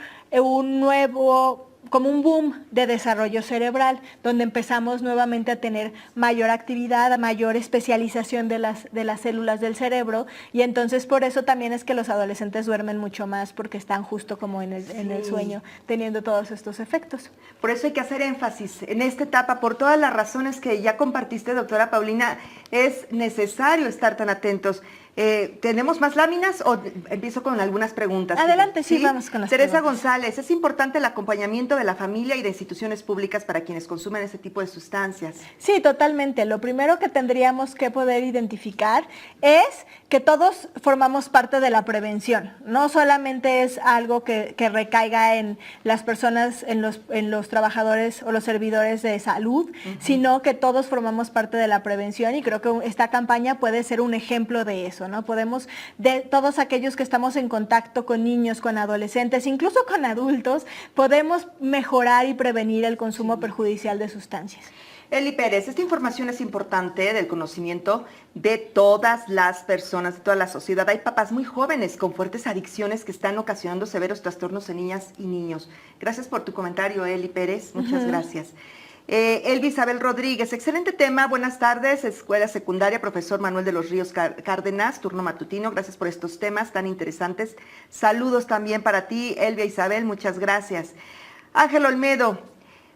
S5: boom de desarrollo cerebral, donde empezamos nuevamente a tener mayor actividad, mayor especialización de las células del cerebro, y entonces por eso también es que los adolescentes duermen mucho más, porque están justo como en el sueño, teniendo todos estos efectos.
S4: Por eso hay que hacer énfasis en esta etapa, por todas las razones que ya compartiste, doctora Paulina, es necesario estar tan atentos. ¿Tenemos más láminas o empiezo con algunas preguntas?
S5: Adelante, sí, vamos con las
S4: Teresa
S5: preguntas.
S4: González, ¿es importante el acompañamiento de la familia y de instituciones públicas para quienes consumen ese tipo de sustancias?
S5: Sí, totalmente. Lo primero que tendríamos que poder identificar es que todos formamos parte de la prevención. No solamente es algo que recaiga en las personas, en los trabajadores o los servidores de salud, sino que todos formamos parte de la prevención, y creo que esta campaña puede ser un ejemplo de eso, ¿no? Podemos, de todos aquellos que estamos en contacto con niños, con adolescentes, incluso con adultos, podemos mejorar y prevenir el consumo perjudicial de sustancias.
S4: Eli Pérez, esta información es importante del conocimiento de todas las personas, de toda la sociedad. Hay papás muy jóvenes con fuertes adicciones que están ocasionando severos trastornos en niñas y niños. Gracias por tu comentario, Eli Pérez. Muchas gracias. Elvi Isabel Rodríguez, excelente tema, buenas tardes, Escuela Secundaria, profesor Manuel de los Ríos Cárdenas, turno matutino, gracias por estos temas tan interesantes. Saludos también para ti, Elvia Isabel, muchas gracias. Ángel Olmedo,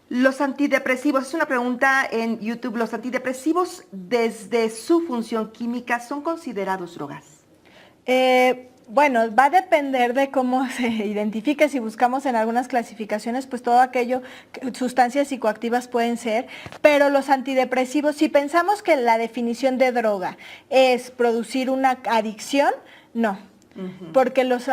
S4: los antidepresivos, es una pregunta en YouTube, ¿los antidepresivos desde su función química son considerados drogas?
S5: Bueno, va a depender de cómo se identifique. Si buscamos en algunas clasificaciones, pues todo aquello, sustancias psicoactivas pueden ser, pero los antidepresivos, si pensamos que la definición de droga es producir una adicción, no. Porque los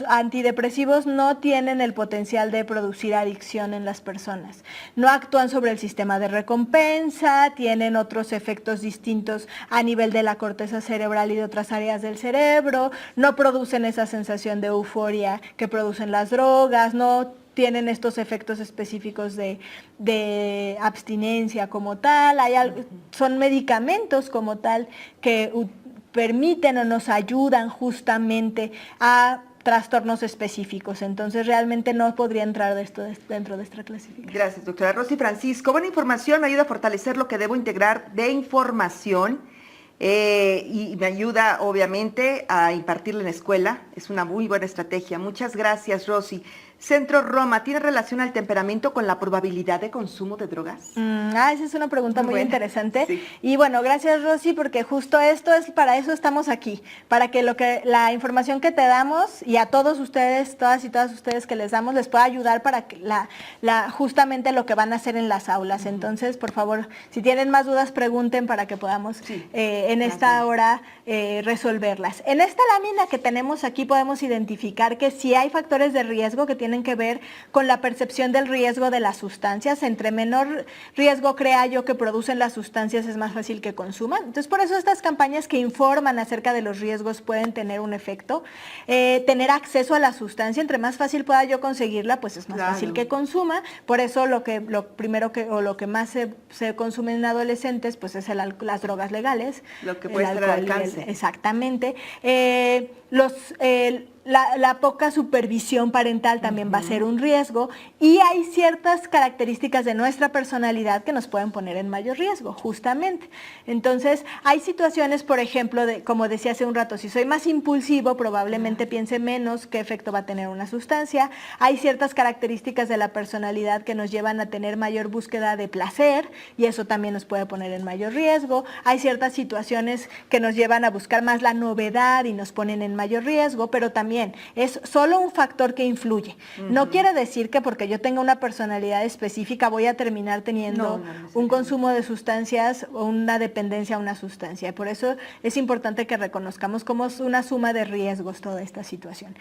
S5: antidepresivos no tienen el potencial de producir adicción en las personas. No actúan sobre el sistema de recompensa, tienen otros efectos distintos a nivel de la corteza cerebral y de otras áreas del cerebro, no producen esa sensación de euforia que producen las drogas, no tienen estos efectos específicos de abstinencia como tal, son medicamentos como tal que permiten o nos ayudan justamente a trastornos específicos. Entonces realmente no podría entrar dentro de esta clasificación.
S4: Gracias, doctora Rosy Francisco. Buena información, me ayuda a fortalecer lo que debo integrar de información y me ayuda obviamente a impartirla en la escuela. Es una muy buena estrategia. Muchas gracias, Rosy. Centro Roma, ¿tiene relación al temperamento con la probabilidad de consumo de drogas?
S5: Esa es una pregunta muy interesante.
S4: Sí.
S5: Y bueno, gracias, Rosy, porque justo para eso estamos aquí, para que la información que te damos y a todos ustedes, todas y todas ustedes que les damos, les pueda ayudar para que justamente lo que van a hacer en las aulas. Entonces, por favor, si tienen más dudas, pregunten para que podamos en esta hora resolverlas. En esta lámina que tenemos aquí podemos identificar que si hay factores de riesgo que tienen que ver con la percepción del riesgo de las sustancias. Entre menor riesgo crea yo que producen las sustancias, es más fácil que consuman. Entonces, por eso estas campañas que informan acerca de los riesgos pueden tener un efecto. Tener acceso a la sustancia, entre más fácil pueda yo conseguirla, pues es más fácil que consuma. Por eso lo que más se consume en adolescentes, pues es las drogas legales.
S4: Lo que puede estar al alcance.
S5: Exactamente. La poca supervisión parental también va a ser un riesgo, y hay ciertas características de nuestra personalidad que nos pueden poner en mayor riesgo, justamente. Entonces, hay situaciones, por ejemplo, como decía hace un rato, si soy más impulsivo, probablemente piense menos qué efecto va a tener una sustancia. Hay ciertas características de la personalidad que nos llevan a tener mayor búsqueda de placer, y eso también nos puede poner en mayor riesgo. Hay ciertas situaciones que nos llevan a buscar más la novedad y nos ponen en mayor riesgo, pero también es solo un factor que influye. No quiere decir que porque yo tenga una personalidad específica voy a terminar teniendo un consumo de sustancias o una dependencia a una sustancia. Por eso es importante que reconozcamos cómo es una suma de riesgos toda esta situación.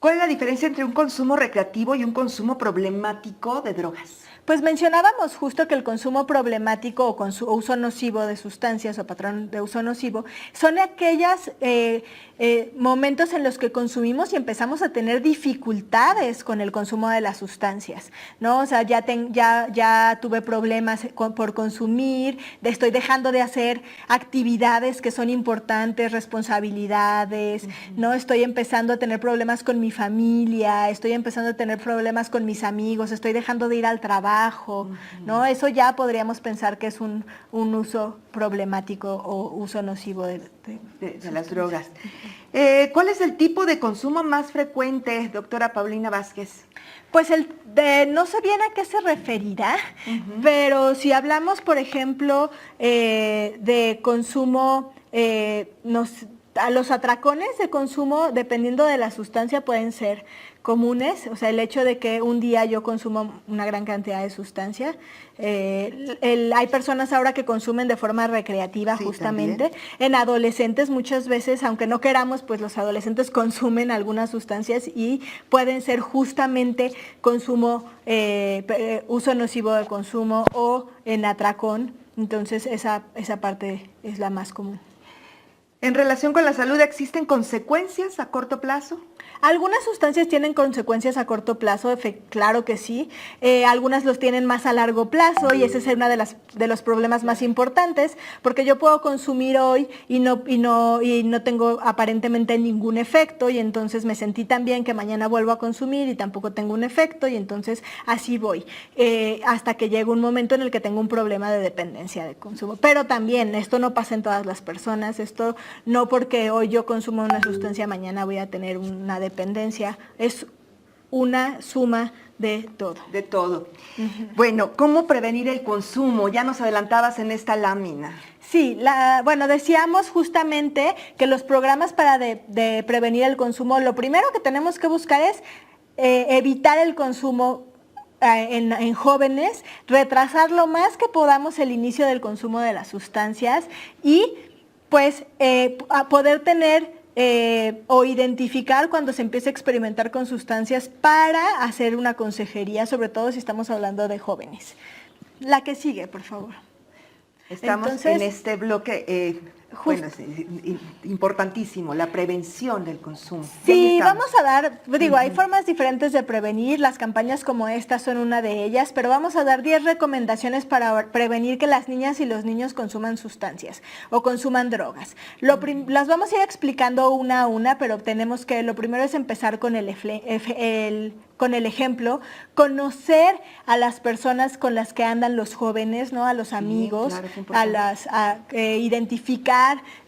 S4: ¿Cuál es la diferencia entre un consumo recreativo y un consumo problemático de drogas?
S5: Pues mencionábamos justo que el consumo problemático o uso nocivo de sustancias o patrón de uso nocivo son aquellos momentos en los que consumimos y empezamos a tener dificultades con el consumo de las sustancias, ¿no? O sea, ya tuve problemas por consumir, estoy dejando de hacer actividades que son importantes, responsabilidades, ¿no? Estoy empezando a tener problemas con mi familia, estoy empezando a tener problemas con mis amigos, estoy dejando de ir al trabajo, ¿no? Eso ya podríamos pensar que es un uso problemático o uso nocivo de
S4: las drogas. ¿Cuál es el tipo de consumo más frecuente, doctora Paulina Vázquez?
S5: Pues no sé bien a qué se referirá, pero si hablamos, por ejemplo, de consumo, a los atracones de consumo, dependiendo de la sustancia, pueden ser comunes. O sea, el hecho de que un día yo consumo una gran cantidad de sustancia. Hay personas ahora que consumen de forma recreativa, justamente. También. En adolescentes muchas veces, aunque no queramos, pues los adolescentes consumen algunas sustancias y pueden ser justamente consumo, uso nocivo de consumo o en atracón. Entonces esa parte es la más común.
S4: En relación con la salud, ¿existen consecuencias a corto plazo?
S5: Algunas sustancias tienen consecuencias a corto plazo, claro que sí. Algunas los tienen más a largo plazo, y ese es uno de los problemas más importantes, porque yo puedo consumir hoy y no tengo aparentemente ningún efecto, y entonces me sentí tan bien que mañana vuelvo a consumir y tampoco tengo un efecto, y entonces así voy, hasta que llega un momento en el que tengo un problema de dependencia de consumo. Pero también esto no pasa en todas las personas, esto no porque hoy yo consumo una sustancia, mañana voy a tener una dependencia. Es una suma de todo.
S4: De todo. Bueno, ¿cómo prevenir el consumo? Ya nos adelantabas en esta lámina.
S5: Sí, decíamos justamente que los programas para de prevenir el consumo, lo primero que tenemos que buscar es evitar el consumo en jóvenes, retrasar lo más que podamos el inicio del consumo de las sustancias y pues a poder tener o identificar cuando se empieza a experimentar con sustancias para hacer una consejería, sobre todo si estamos hablando de jóvenes. La que sigue, por favor.
S4: Estamos
S5: Entonces,
S4: en este bloque, es importantísimo, la prevención del consumo.
S5: Sí, vamos a dar, hay formas diferentes de prevenir, las campañas como esta son una de ellas, pero vamos a dar 10 recomendaciones para prevenir que las niñas y los niños consuman sustancias o consuman drogas. Las vamos a ir explicando una a una, pero tenemos que, lo primero es empezar con el ejemplo, conocer a las personas con las que andan los jóvenes, ¿no? A los amigos, identificar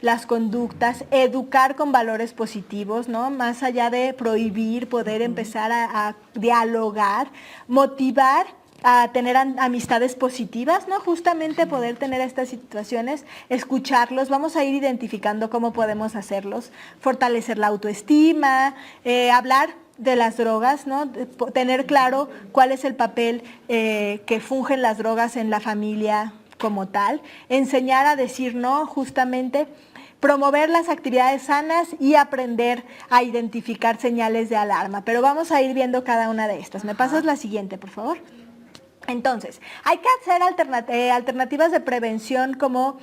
S5: las conductas, educar con valores positivos, ¿no? Más allá de prohibir, poder empezar a dialogar, motivar a tener amistades positivas, ¿no? Justamente poder tener estas situaciones, escucharlos, vamos a ir identificando cómo podemos hacerlos, fortalecer la autoestima, hablar de las drogas, ¿no? Tener claro cuál es el papel que fungen las drogas en la familia como tal, enseñar a decir no, justamente, promover las actividades sanas y aprender a identificar señales de alarma. Pero vamos a ir viendo cada una de estas. ¿Me pasas la siguiente, por favor? Entonces, hay que hacer alternativas de prevención como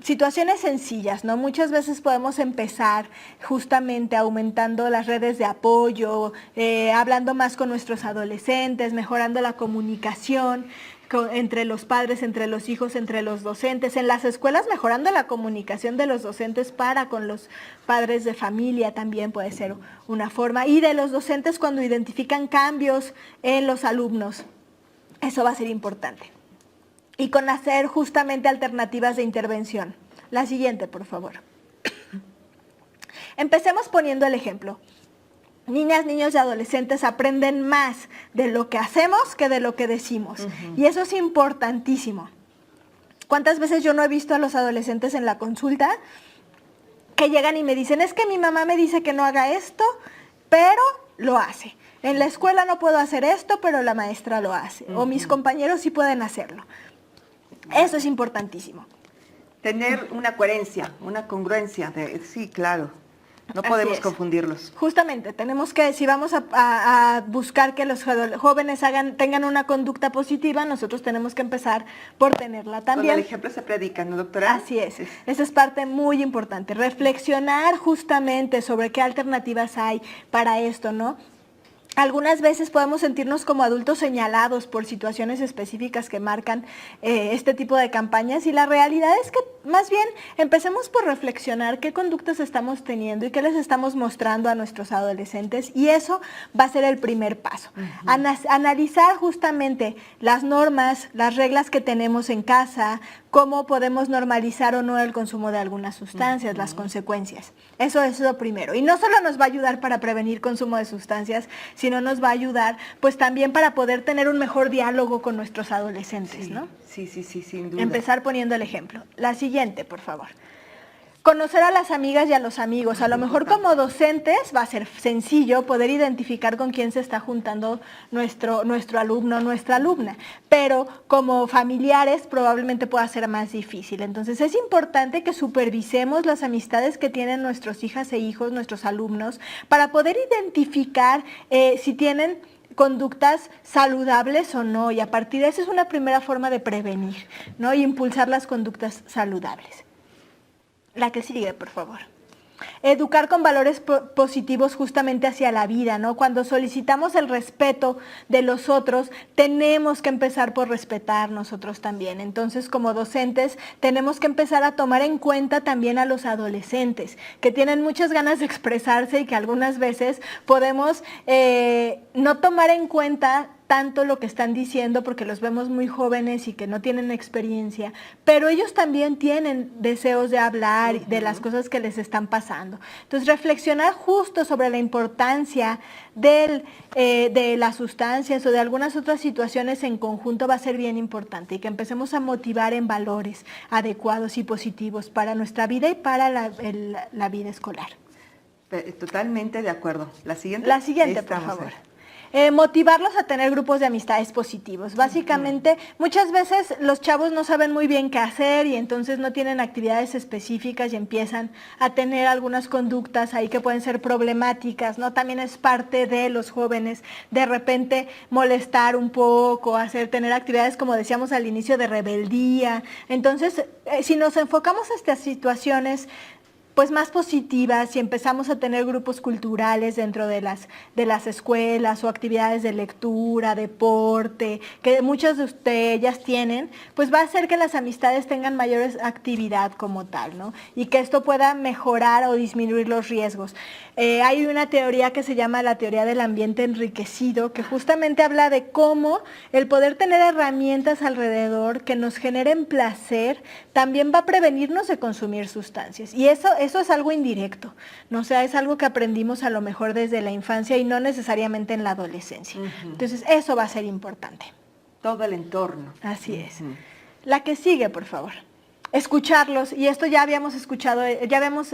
S5: situaciones sencillas, ¿no? Muchas veces podemos empezar justamente aumentando las redes de apoyo, hablando más con nuestros adolescentes, mejorando la comunicación entre los padres, entre los hijos, entre los docentes, en las escuelas mejorando la comunicación de los docentes para con los padres de familia también puede ser una forma, y de los docentes cuando identifican cambios en los alumnos. Eso va a ser importante. Y con hacer justamente alternativas de intervención. La siguiente, por favor. Empecemos poniendo el ejemplo. Niñas, niños y adolescentes aprenden más de lo que hacemos que de lo que decimos. Y eso es importantísimo. ¿Cuántas veces yo no he visto a los adolescentes en la consulta que llegan y me dicen, es que mi mamá me dice que no haga esto, pero lo hace? En la escuela no puedo hacer esto, pero la maestra lo hace. O mis compañeros sí pueden hacerlo. Eso es importantísimo.
S4: Tener una coherencia, una congruencia. Sí, claro. No podemos confundirlos.
S5: Justamente, tenemos que, si vamos a buscar que los jóvenes tengan una conducta positiva, nosotros tenemos que empezar por tenerla también.
S4: Con el ejemplo se predica, ¿no, doctora?
S5: Así es. Esa es parte muy importante. Reflexionar justamente sobre qué alternativas hay para esto, ¿no? Algunas veces podemos sentirnos como adultos señalados por situaciones específicas que marcan este tipo de campañas, y la realidad es que más bien empecemos por reflexionar qué conductas estamos teniendo y qué les estamos mostrando a nuestros adolescentes, y eso va a ser el primer paso. Analizar justamente las normas, las reglas que tenemos en casa, cómo podemos normalizar o no el consumo de algunas sustancias, las consecuencias. Eso es lo primero. Y no solo nos va a ayudar para prevenir consumo de sustancias, sino nos va a ayudar pues también para poder tener un mejor diálogo con nuestros adolescentes, ¿no?
S4: Sí, sin duda.
S5: Empezar poniendo el ejemplo. La siguiente, por favor. Conocer a las amigas y a los amigos. A lo mejor como docentes va a ser sencillo poder identificar con quién se está juntando nuestro alumno o nuestra alumna, pero como familiares probablemente pueda ser más difícil. Entonces es importante que supervisemos las amistades que tienen nuestros hijas e hijos, nuestros alumnos, para poder identificar si tienen conductas saludables o no, y a partir de eso es una primera forma de prevenir, ¿no? Y impulsar las conductas saludables. La que sigue, por favor. Educar con valores positivos justamente hacia la vida, ¿no? Cuando solicitamos el respeto de los otros, tenemos que empezar por respetar nosotros también. Entonces, como docentes, tenemos que empezar a tomar en cuenta también a los adolescentes, que tienen muchas ganas de expresarse y que algunas veces podemos no tomar en cuenta tanto lo que están diciendo porque los vemos muy jóvenes y que no tienen experiencia, pero ellos también tienen deseos de hablar de las cosas que les están pasando. Entonces, reflexionar justo sobre la importancia de las sustancias o de algunas otras situaciones en conjunto va a ser bien importante, y que empecemos a motivar en valores adecuados y positivos para nuestra vida y para la vida escolar.
S4: Totalmente de acuerdo. La siguiente.
S5: La siguiente, por favor. Motivarlos a tener grupos de amistades positivos. Básicamente, muchas veces los chavos no saben muy bien qué hacer y entonces no tienen actividades específicas y empiezan a tener algunas conductas ahí que pueden ser problemáticas, ¿no? También es parte de los jóvenes de repente molestar un poco, tener actividades, como decíamos al inicio, de rebeldía. Entonces, si nos enfocamos a estas situaciones pues más positivas, y empezamos a tener grupos culturales dentro de las escuelas o actividades de lectura, deporte, que muchas de ellas tienen, pues va a hacer que las amistades tengan mayor actividad como tal, ¿no? Y que esto pueda mejorar o disminuir los riesgos. Hay una teoría que se llama la teoría del ambiente enriquecido, que justamente habla de cómo el poder tener herramientas alrededor que nos generen placer también va a prevenirnos de consumir sustancias. Y eso es algo indirecto, ¿no? O sea, es algo que aprendimos a lo mejor desde la infancia y no necesariamente en la adolescencia. Entonces, eso va a ser importante.
S4: Todo el entorno.
S5: Así es. La que sigue, por favor. Escucharlos, y esto ya habíamos escuchado, ya habíamos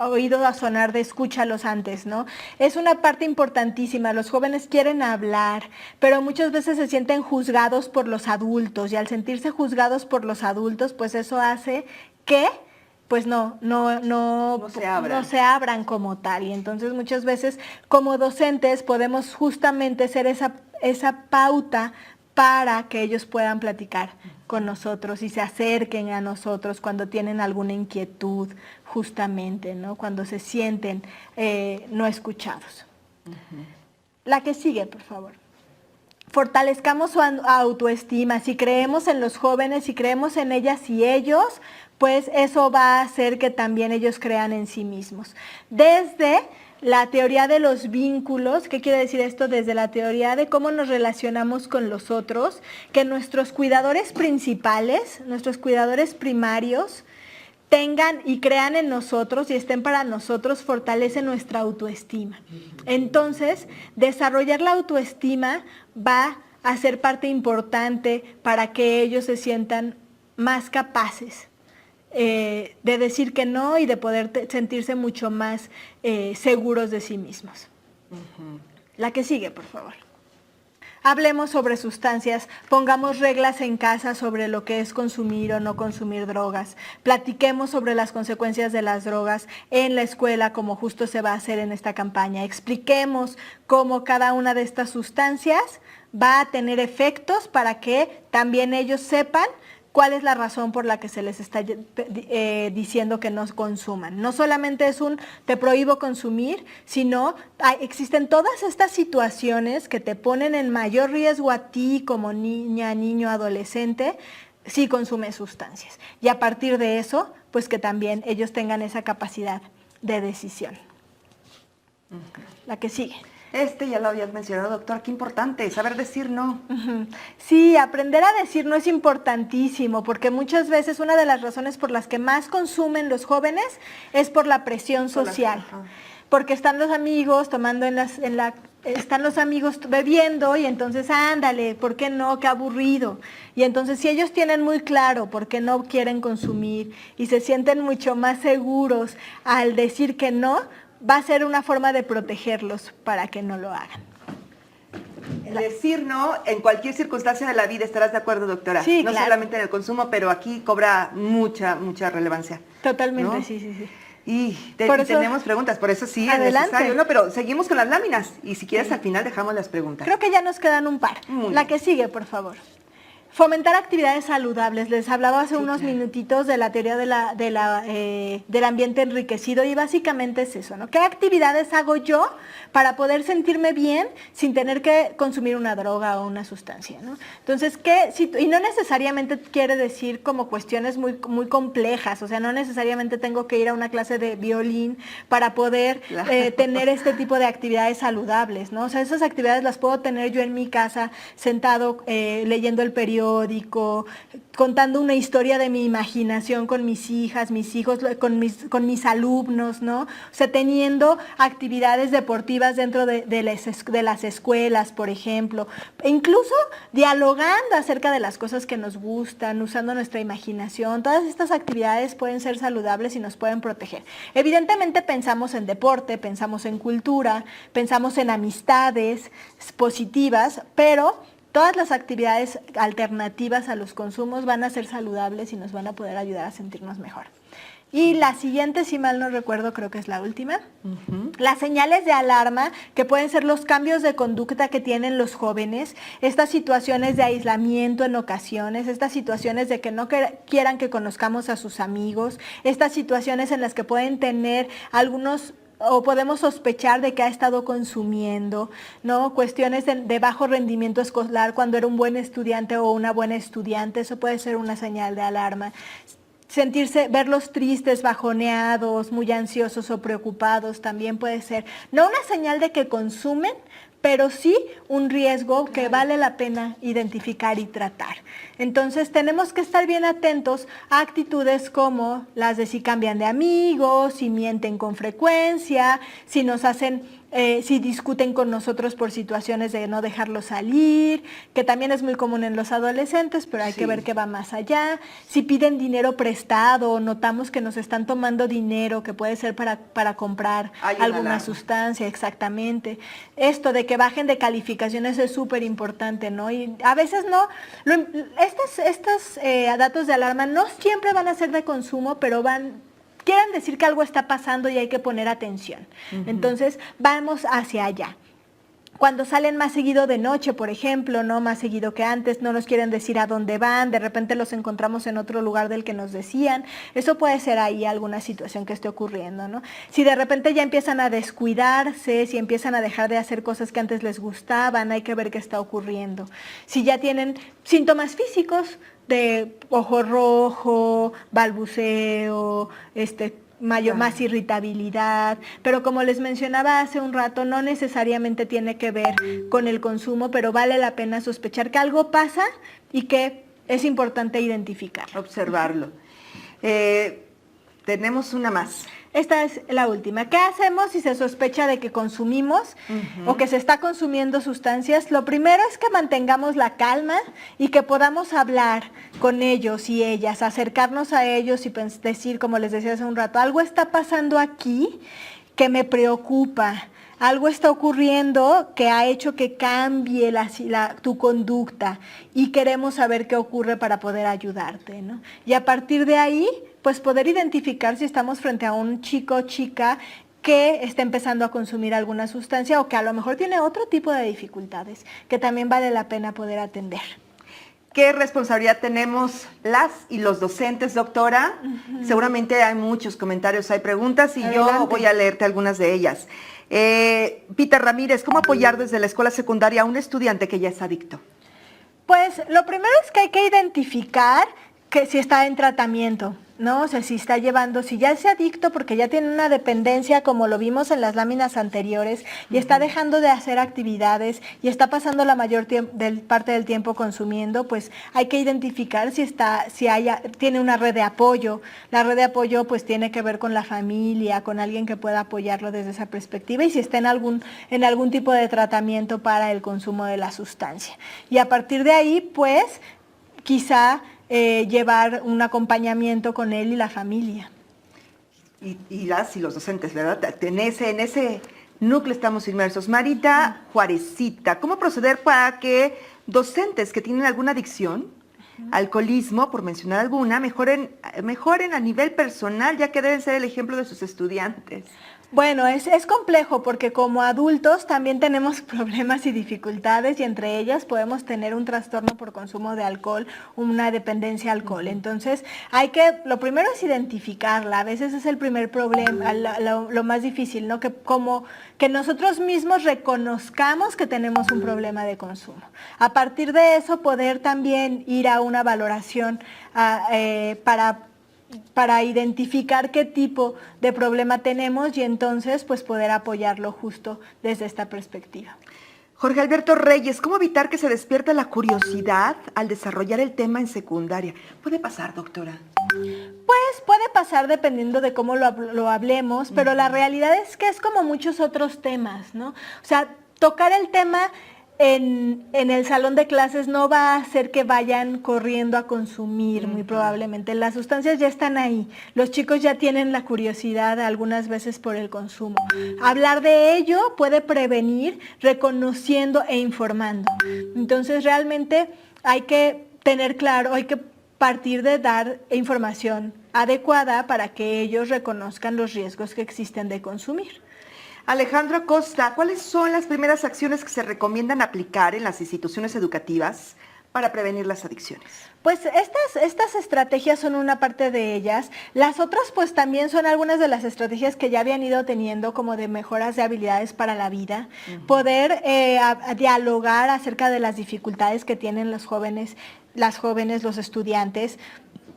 S5: oído a sonar de escúchalos antes, ¿no? Es una parte importantísima. Los jóvenes quieren hablar, pero muchas veces se sienten juzgados por los adultos, y al sentirse juzgados por los adultos, pues eso hace que pues no se abran como tal. Y entonces muchas veces como docentes podemos justamente ser esa pauta para que ellos puedan platicar con nosotros y se acerquen a nosotros cuando tienen alguna inquietud, justamente, ¿no? Cuando se sienten no escuchados. La que sigue, por favor. Fortalezcamos su autoestima. Si creemos en los jóvenes, si creemos en ellas y ellos, pues eso va a hacer que también ellos crean en sí mismos. Desde la teoría de los vínculos, ¿qué quiere decir esto? Desde la teoría de cómo nos relacionamos con los otros, que nuestros cuidadores principales, nuestros cuidadores primarios, tengan y crean en nosotros y estén para nosotros, fortalece nuestra autoestima. Entonces, desarrollar la autoestima va a ser parte importante para que ellos se sientan más capaces de decir que no y de poder sentirse mucho más seguros de sí mismos. La que sigue, por favor. Hablemos sobre sustancias, pongamos reglas en casa sobre lo que es consumir o no consumir drogas, platiquemos sobre las consecuencias de las drogas en la escuela, como justo se va a hacer en esta campaña, expliquemos cómo cada una de estas sustancias va a tener efectos para que también ellos sepan cuál es la razón por la que se les está diciendo que no consuman. No solamente es te prohíbo consumir, sino existen todas estas situaciones que te ponen en mayor riesgo a ti como niña, niño, adolescente, si consumes sustancias. Y a partir de eso, pues que también ellos tengan esa capacidad de decisión. La que sigue.
S4: Ya lo habías mencionado, doctor, qué importante, saber decir no.
S5: Sí, aprender a decir no es importantísimo, porque muchas veces una de las razones por las que más consumen los jóvenes es por la presión social. Porque están los amigos tomando están los amigos bebiendo y entonces ándale, ¿por qué no? Qué aburrido. Y entonces si ellos tienen muy claro por qué no quieren consumir y se sienten mucho más seguros al decir que no, va a ser una forma de protegerlos para que no lo hagan.
S4: Decir no en cualquier circunstancia de la vida, ¿estarás de acuerdo, doctora?
S5: Sí,
S4: no
S5: claro.
S4: solamente en el consumo, pero aquí cobra mucha relevancia.
S5: Totalmente,
S4: ¿no?
S5: Sí.
S4: Y
S5: Por eso,
S4: tenemos preguntas, por eso sí
S5: adelante.
S4: Es necesario, ¿no? Pero seguimos con las láminas y si quieres al final dejamos las preguntas.
S5: Creo que ya nos quedan un par. La que sigue, por favor. Fomentar actividades saludables. Les hablaba hace unos minutitos de la teoría del ambiente enriquecido y básicamente es eso, ¿no? ¿Qué actividades hago yo para poder sentirme bien sin tener que consumir una droga o una sustancia, ¿no? Entonces, y no necesariamente quiere decir como cuestiones muy, muy complejas, o sea, no necesariamente tengo que ir a una clase de violín para poder tener este tipo de actividades saludables, ¿no? O sea, esas actividades las puedo tener yo en mi casa, sentado, leyendo el periódico, contando una historia de mi imaginación con mis hijas, mis hijos, con mis alumnos, ¿no? O sea, teniendo actividades deportivas dentro de las escuelas, por ejemplo, e incluso dialogando acerca de las cosas que nos gustan, usando nuestra imaginación. Todas estas actividades pueden ser saludables y nos pueden proteger. Evidentemente pensamos en deporte, pensamos en cultura, pensamos en amistades positivas, pero todas las actividades alternativas a los consumos van a ser saludables y nos van a poder ayudar a sentirnos mejor. Y la siguiente, si mal no recuerdo, creo que es la última. Las señales de alarma, que pueden ser los cambios de conducta que tienen los jóvenes, estas situaciones de aislamiento en ocasiones, estas situaciones de que no quieran que conozcamos a sus amigos, estas situaciones en las que pueden tener algunos o podemos sospechar de que ha estado consumiendo, ¿no? Cuestiones de bajo rendimiento escolar cuando era un buen estudiante o una buena estudiante, eso puede ser una señal de alarma. Verlos tristes, bajoneados, muy ansiosos o preocupados también puede ser, no una señal de que consumen, pero sí un riesgo que vale la pena identificar y tratar. Entonces tenemos que estar bien atentos a actitudes como las de si cambian de amigos, si mienten con frecuencia, si nos hacen si discuten con nosotros por situaciones de no dejarlos salir, que también es muy común en los adolescentes, pero hay que ver que va más allá. Si piden dinero prestado o notamos que nos están tomando dinero, que puede ser para comprar alguna sustancia, exactamente. Esto de que bajen de calificaciones es súper importante, ¿no? Y a veces no, estos datos de alarma no siempre van a ser de consumo, pero quieren decir que algo está pasando y hay que poner atención. Entonces, vamos hacia allá. Cuando salen más seguido de noche, por ejemplo, no más seguido que antes, no nos quieren decir a dónde van, de repente los encontramos en otro lugar del que nos decían, eso puede ser ahí alguna situación que esté ocurriendo, ¿no? Si de repente ya empiezan a descuidarse, si empiezan a dejar de hacer cosas que antes les gustaban, hay que ver qué está ocurriendo. Si ya tienen síntomas físicos de ojo rojo, balbuceo, más irritabilidad, pero como les mencionaba hace un rato, no necesariamente tiene que ver con el consumo, pero vale la pena sospechar que algo pasa y que es importante identificar.
S4: Observarlo. Tenemos una más.
S5: Esta es la última. ¿Qué hacemos si se sospecha de que consumimos o que se está consumiendo sustancias? Lo primero es que mantengamos la calma y que podamos hablar con ellos y ellas, acercarnos a ellos y decir, como les decía hace un rato, algo está pasando aquí que me preocupa. Algo está ocurriendo que ha hecho que cambie tu conducta y queremos saber qué ocurre para poder ayudarte, ¿no? Y a partir de ahí, pues poder identificar si estamos frente a un chico o chica que está empezando a consumir alguna sustancia o que a lo mejor tiene otro tipo de dificultades que también vale la pena poder atender.
S4: ¿Qué responsabilidad tenemos las y los docentes, doctora? Seguramente hay muchos comentarios, hay preguntas y yo voy a leerte algunas de ellas. Peter Ramírez, ¿cómo apoyar desde la escuela secundaria a un estudiante que ya es adicto?
S5: Pues lo primero es que hay que identificar que si está en tratamiento, ¿no? O sea, si ya es adicto porque ya tiene una dependencia, como lo vimos en las láminas anteriores, y está dejando de hacer actividades y está pasando la mayor parte del tiempo consumiendo, pues hay que identificar tiene una red de apoyo. La red de apoyo pues tiene que ver con la familia, con alguien que pueda apoyarlo desde esa perspectiva y si está en algún tipo de tratamiento para el consumo de la sustancia. Y a partir de ahí, pues, quizá llevar un acompañamiento con él y la familia.
S4: Y las y los docentes, ¿verdad? En ese núcleo estamos inmersos. Marita Juarecita, ¿cómo proceder para que docentes que tienen alguna adicción, alcoholismo, por mencionar alguna, mejoren a nivel personal, ya que deben ser el ejemplo de sus estudiantes?
S5: Bueno, es complejo porque como adultos también tenemos problemas y dificultades y entre ellas podemos tener un trastorno por consumo de alcohol, una dependencia al alcohol. Entonces, lo primero es identificarla. A veces es el primer problema, lo más difícil, ¿no? Que nosotros mismos reconozcamos que tenemos un problema de consumo. A partir de eso, poder también ir a una valoración para identificar qué tipo de problema tenemos y entonces pues poder apoyarlo justo desde esta perspectiva.
S4: Jorge Alberto Reyes, ¿cómo evitar que se despierte la curiosidad al desarrollar el tema en secundaria? ¿Puede pasar, doctora?
S5: Pues puede pasar dependiendo de cómo lo hablemos, pero la realidad es que es como muchos otros temas, ¿no? O sea, tocar el tema en el salón de clases no va a hacer que vayan corriendo a consumir, muy probablemente. Las sustancias ya están ahí. Los chicos ya tienen la curiosidad algunas veces por el consumo. Hablar de ello puede prevenir reconociendo e informando. Entonces, realmente hay que tener claro, hay que partir de dar información adecuada para que ellos reconozcan los riesgos que existen de consumir.
S4: Alejandro Acosta, ¿cuáles son las primeras acciones que se recomiendan aplicar en las instituciones educativas para prevenir las adicciones?
S5: Pues estas estrategias son una parte de ellas. Las otras pues también son algunas de las estrategias que ya habían ido teniendo como de mejoras de habilidades para la vida. Poder dialogar acerca de las dificultades que tienen los jóvenes, los estudiantes.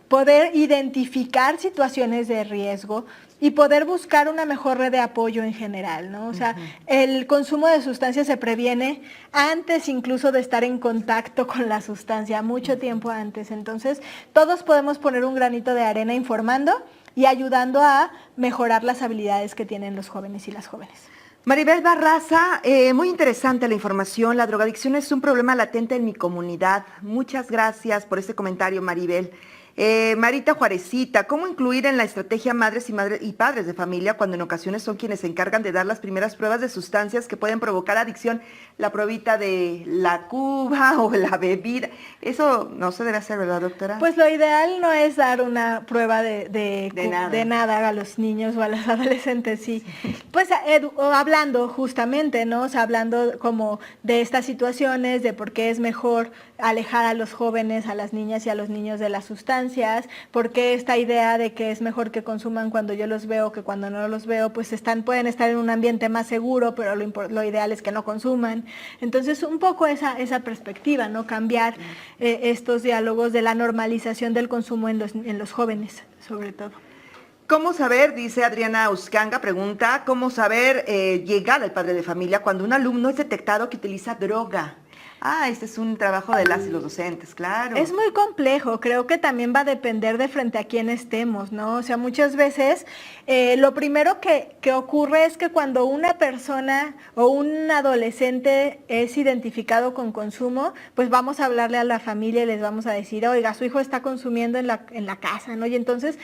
S5: Poder identificar situaciones de riesgo y poder buscar una mejor red de apoyo en general, ¿no? O sea, el consumo de sustancias se previene antes incluso de estar en contacto con la sustancia, mucho tiempo antes. Entonces, todos podemos poner un granito de arena informando y ayudando a mejorar las habilidades que tienen los jóvenes y las jóvenes.
S4: Maribel Barraza, muy interesante la información. La drogadicción es un problema latente en mi comunidad. Muchas gracias por este comentario, Maribel. Marita Juarecita, ¿cómo incluir en la estrategia madres y padres de familia cuando en ocasiones son quienes se encargan de dar las primeras pruebas de sustancias que pueden provocar adicción? La probita de la cuba o la bebida. Eso no se debe hacer, ¿verdad, doctora?
S5: Pues lo ideal no es dar una prueba de nada a los niños o a los adolescentes, sí. Pues hablando justamente, ¿no? O sea, hablando como de estas situaciones, de por qué es mejor alejar a los jóvenes, a las niñas y a los niños de las sustancias, porque esta idea de que es mejor que consuman cuando yo los veo que cuando no los veo, pues pueden estar en un ambiente más seguro, pero lo ideal es que no consuman. Entonces, un poco esa perspectiva, ¿no? Cambiar estos diálogos de la normalización del consumo en los jóvenes, sobre todo.
S4: ¿Cómo saber, dice Adriana Uscanga, pregunta, cómo saber llegar al padre de familia cuando un alumno es detectado que utiliza droga? Este es un trabajo de las y los docentes, claro.
S5: Es muy complejo, creo que también va a depender de frente a quién estemos, ¿no? O sea, muchas veces lo primero que ocurre es que cuando una persona o un adolescente es identificado con consumo, pues vamos a hablarle a la familia y les vamos a decir, oiga, su hijo está consumiendo en la casa, ¿no? Y entonces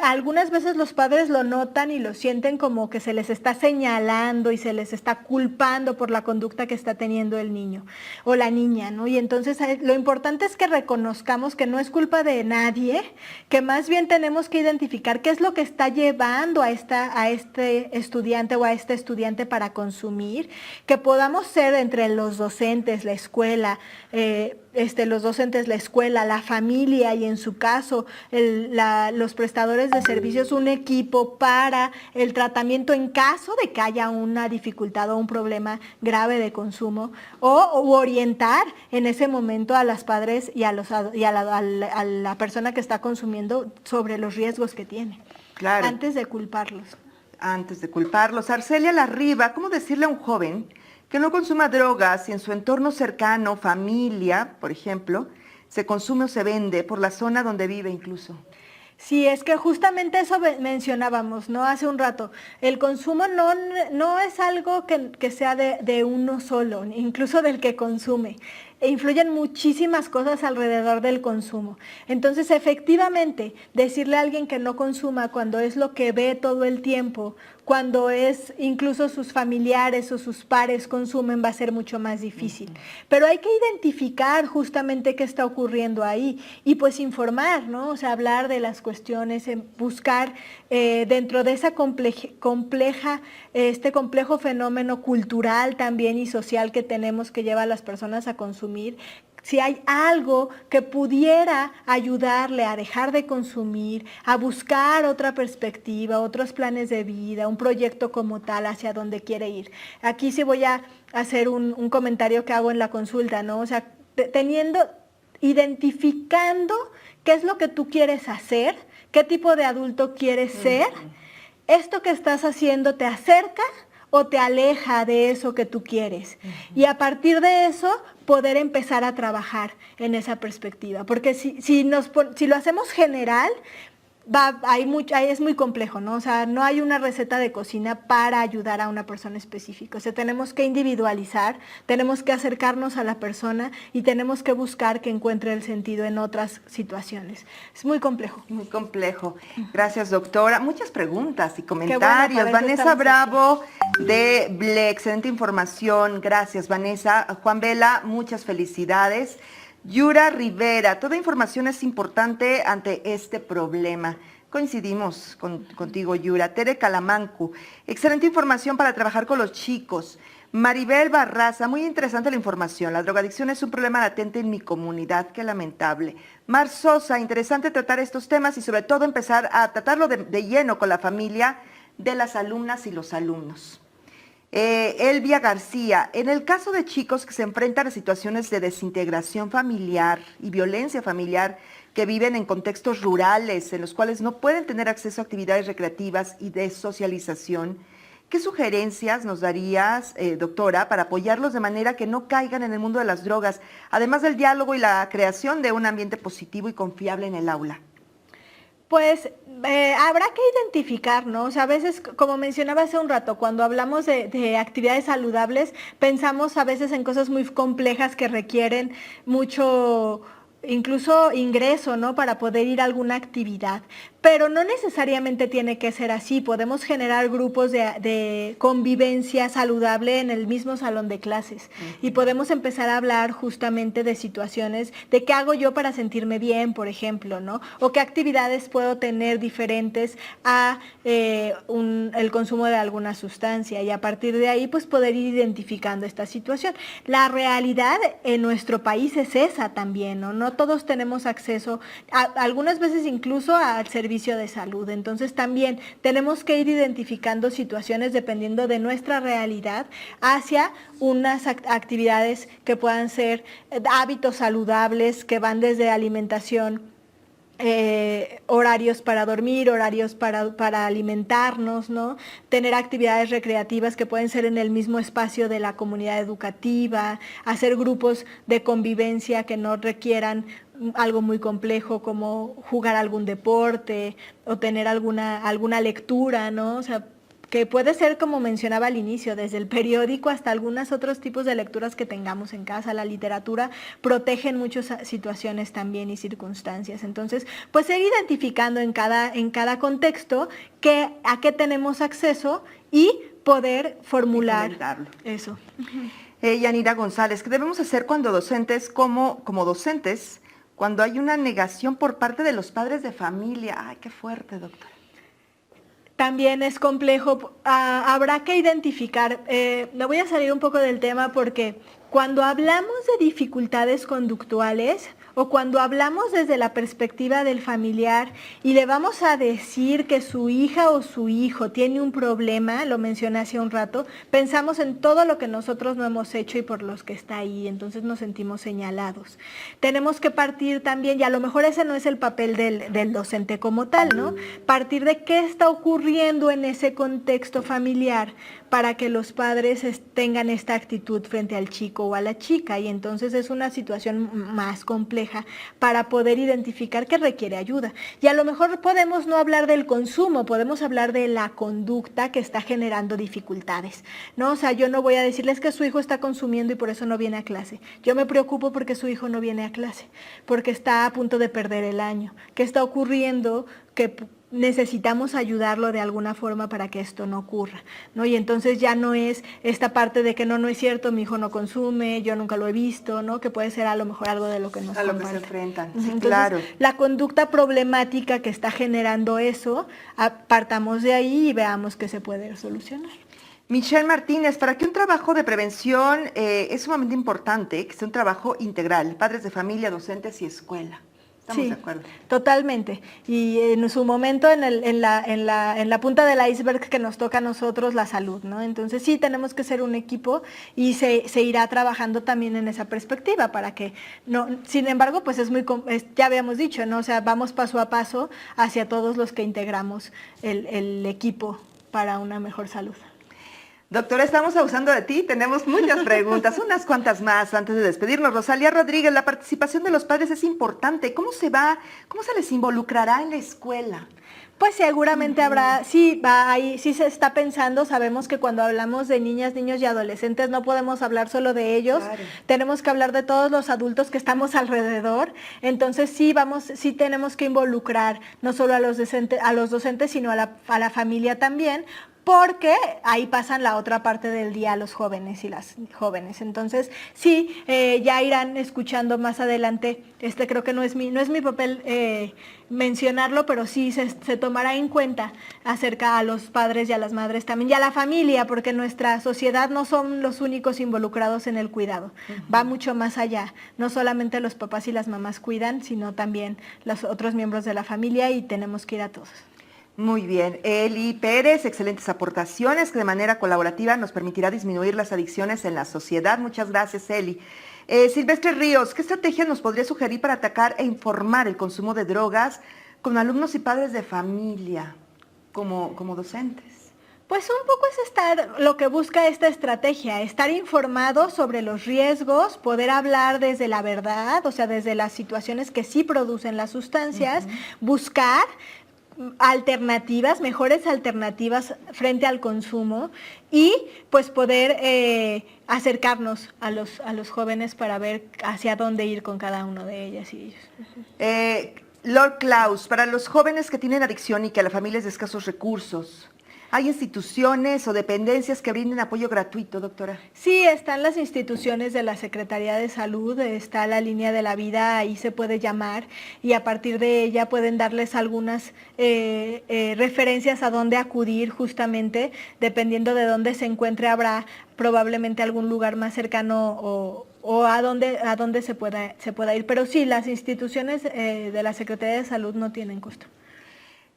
S5: algunas veces los padres lo notan y lo sienten como que se les está señalando y se les está culpando por la conducta que está teniendo el niño o la niña, ¿no? Y entonces lo importante es que reconozcamos que no es culpa de nadie, que más bien tenemos que identificar qué es lo que está llevando a este estudiante o a este estudiante para consumir, que podamos ser entre los docentes, la escuela, la familia y en su caso los prestadores de servicios, un equipo para el tratamiento en caso de que haya una dificultad o un problema grave de consumo o orientar en ese momento a los padres y a la persona que está consumiendo sobre los riesgos que tiene.
S4: Claro.
S5: Antes de culparlos.
S4: Arcelia Larriba, ¿cómo decirle a un joven que no consuma drogas si en su entorno cercano, familia, por ejemplo, se consume o se vende por la zona donde vive incluso?
S5: Sí, es que justamente eso mencionábamos, ¿no? Hace un rato. El consumo no es algo que sea de uno solo, incluso del que consume. influyen muchísimas cosas alrededor del consumo. Entonces, efectivamente, decirle a alguien que no consuma cuando es lo que ve todo el tiempo, cuando es incluso sus familiares o sus pares consumen, va a ser mucho más difícil. Pero hay que identificar justamente qué está ocurriendo ahí y pues informar, ¿no? O sea, hablar de las cuestiones, buscar dentro de esa este complejo fenómeno cultural también y social que tenemos que lleva a las personas a consumir, si hay algo que pudiera ayudarle a dejar de consumir, a buscar otra perspectiva, otros planes de vida, un proyecto como tal hacia donde quiere ir. Aquí sí voy a hacer un comentario que hago en la consulta, ¿no? O sea, identificando qué es lo que tú quieres hacer, qué tipo de adulto quieres ser, esto que estás haciendo te acerca o te aleja de eso que tú quieres. Y a partir de eso, poder empezar a trabajar en esa perspectiva. Porque si lo hacemos general, es muy complejo, ¿no? O sea, no hay una receta de cocina para ayudar a una persona específica. O sea, tenemos que individualizar, tenemos que acercarnos a la persona y tenemos que buscar que encuentre el sentido en otras situaciones. Es muy complejo.
S4: Muy complejo. Gracias, doctora. Muchas preguntas y comentarios.
S5: Bueno,
S4: Vanessa Bravo de BLE, excelente información. Gracias, Vanessa. Juan Vela, muchas felicidades. Yura Rivera, toda información es importante ante este problema. Coincidimos contigo, Yura. Tere Calamancu, excelente información para trabajar con los chicos. Maribel Barraza, muy interesante la información. La drogadicción es un problema latente en mi comunidad, qué lamentable. Mar Sosa, interesante tratar estos temas y sobre todo empezar a tratarlo de lleno con la familia de las alumnas y los alumnos. Elvia García, en el caso de chicos que se enfrentan a situaciones de desintegración familiar y violencia familiar, que viven en contextos rurales, en los cuales no pueden tener acceso a actividades recreativas y de socialización, ¿qué sugerencias nos darías, doctora, para apoyarlos de manera que no caigan en el mundo de las drogas, además del diálogo y la creación de un ambiente positivo y confiable en el aula?
S5: Pues habrá que identificar, ¿no? O sea, a veces, como mencionaba hace un rato, cuando hablamos de actividades saludables, pensamos a veces en cosas muy complejas que requieren mucho, incluso ingreso, ¿no? Para poder ir a alguna actividad. Pero no necesariamente tiene que ser así. Podemos generar grupos de convivencia saludable en el mismo salón de clases. Y podemos empezar a hablar justamente de situaciones, de qué hago yo para sentirme bien, por ejemplo, ¿no? O qué actividades puedo tener diferentes a el consumo de alguna sustancia. Y a partir de ahí, pues poder ir identificando esta situación. La realidad en nuestro país es esa también, ¿no? No todos tenemos acceso, algunas veces incluso al servicio de salud. Entonces también tenemos que ir identificando situaciones dependiendo de nuestra realidad hacia unas actividades que puedan ser hábitos saludables que van desde alimentación, horarios para dormir, horarios para alimentarnos, ¿no? Tener actividades recreativas que pueden ser en el mismo espacio de la comunidad educativa, hacer grupos de convivencia que no requieran algo muy complejo como jugar algún deporte o tener alguna lectura, ¿no? O sea, que puede ser, como mencionaba al inicio, desde el periódico hasta algunos otros tipos de lecturas que tengamos en casa. La literatura protege en muchas situaciones también y circunstancias. Entonces, pues ir identificando en cada contexto a qué tenemos acceso y poder formular eso.
S4: Yanira González, ¿qué debemos hacer cuando docentes, como docentes, cuando hay una negación por parte de los padres de familia? Ay, qué fuerte, doctora.
S5: También es complejo, habrá que identificar, me voy a salir un poco del tema porque cuando hablamos de dificultades conductuales o cuando hablamos desde la perspectiva del familiar y le vamos a decir que su hija o su hijo tiene un problema, lo mencioné hace un rato, pensamos en todo lo que nosotros no hemos hecho y por los que está ahí, entonces nos sentimos señalados. Tenemos que partir también, y a lo mejor ese no es el papel del docente como tal, ¿no? Partir de qué está ocurriendo en ese contexto familiar para que los padres tengan esta actitud frente al chico. chico o a la chica, y entonces es una situación más compleja para poder identificar que requiere ayuda. Y a lo mejor podemos no hablar del consumo, podemos hablar de la conducta que está generando dificultades, ¿no? O sea, yo no voy a decirles que su hijo está consumiendo y por eso no viene a clase. Yo me preocupo porque su hijo no viene a clase, porque está a punto de perder el año. ¿Qué está ocurriendo? Que necesitamos ayudarlo de alguna forma para que esto no ocurra, ¿no? Y entonces ya no es esta parte de que no es cierto, mi hijo no consume, yo nunca lo he visto, ¿no? Que puede ser a lo mejor algo de lo que nos
S4: a lo
S5: comparte.
S4: que se enfrentan. Sí,
S5: Entonces,
S4: claro.
S5: la conducta problemática que está generando eso, partamos de ahí y veamos qué se puede solucionar.
S4: Michelle Martínez, para que un trabajo de prevención es sumamente importante, que sea un trabajo integral, padres de familia, docentes y escuela. Estamos
S5: Sí,
S4: de acuerdo.
S5: totalmente. Y en su momento en la punta del iceberg que nos toca a nosotros la salud, ¿no? Entonces sí tenemos que ser un equipo y se irá trabajando también en esa perspectiva para que no, sin embargo, pues ya habíamos dicho, ¿no? O sea, vamos paso a paso hacia todos los que integramos el equipo para una mejor salud.
S4: Doctora, estamos abusando de ti, tenemos muchas preguntas, unas cuantas más antes de despedirnos. Rosalía Rodríguez, la participación de los padres es importante. ¿Cómo se les involucrará en la escuela?
S5: Pues seguramente habrá, sí se está pensando, sabemos que cuando hablamos de niñas, niños y adolescentes no podemos hablar solo de ellos,
S4: Claro.
S5: Tenemos que hablar de todos los adultos que estamos alrededor, entonces sí tenemos que involucrar no solo a los docentes, sino a la familia también, porque ahí pasan la otra parte del día los jóvenes y las jóvenes. Entonces, sí, ya irán escuchando más adelante, creo que no es mi papel mencionarlo, pero sí se tomará en cuenta acerca a los padres y a las madres también, y a la familia, porque nuestra sociedad no son los únicos involucrados en el cuidado, va mucho más allá, no solamente los papás y las mamás cuidan, sino también los otros miembros de la familia, y tenemos que ir a todos.
S4: Muy bien. Eli Pérez, excelentes aportaciones que de manera colaborativa nos permitirá disminuir las adicciones en la sociedad. Muchas gracias, Eli. Silvestre Ríos, ¿qué estrategia nos podría sugerir para atacar e informar el consumo de drogas con alumnos y padres de familia como docentes?
S5: Pues un poco es lo que busca esta estrategia, estar informados sobre los riesgos, poder hablar desde la verdad, o sea, desde las situaciones que sí producen las sustancias, buscar mejores alternativas frente al consumo y pues poder acercarnos a los jóvenes para ver hacia dónde ir con cada uno de ellas y ellos.
S4: Lord Klaus, para los jóvenes que tienen adicción y que a la familia es de escasos recursos, ¿hay instituciones o dependencias que brinden apoyo gratuito, doctora?
S5: Sí, están las instituciones de la Secretaría de Salud, está la línea de la vida, ahí se puede llamar y a partir de ella pueden darles algunas referencias a dónde acudir justamente, dependiendo de dónde se encuentre, habrá probablemente algún lugar más cercano o a dónde se pueda ir. Pero sí, las instituciones de la Secretaría de Salud no tienen costo.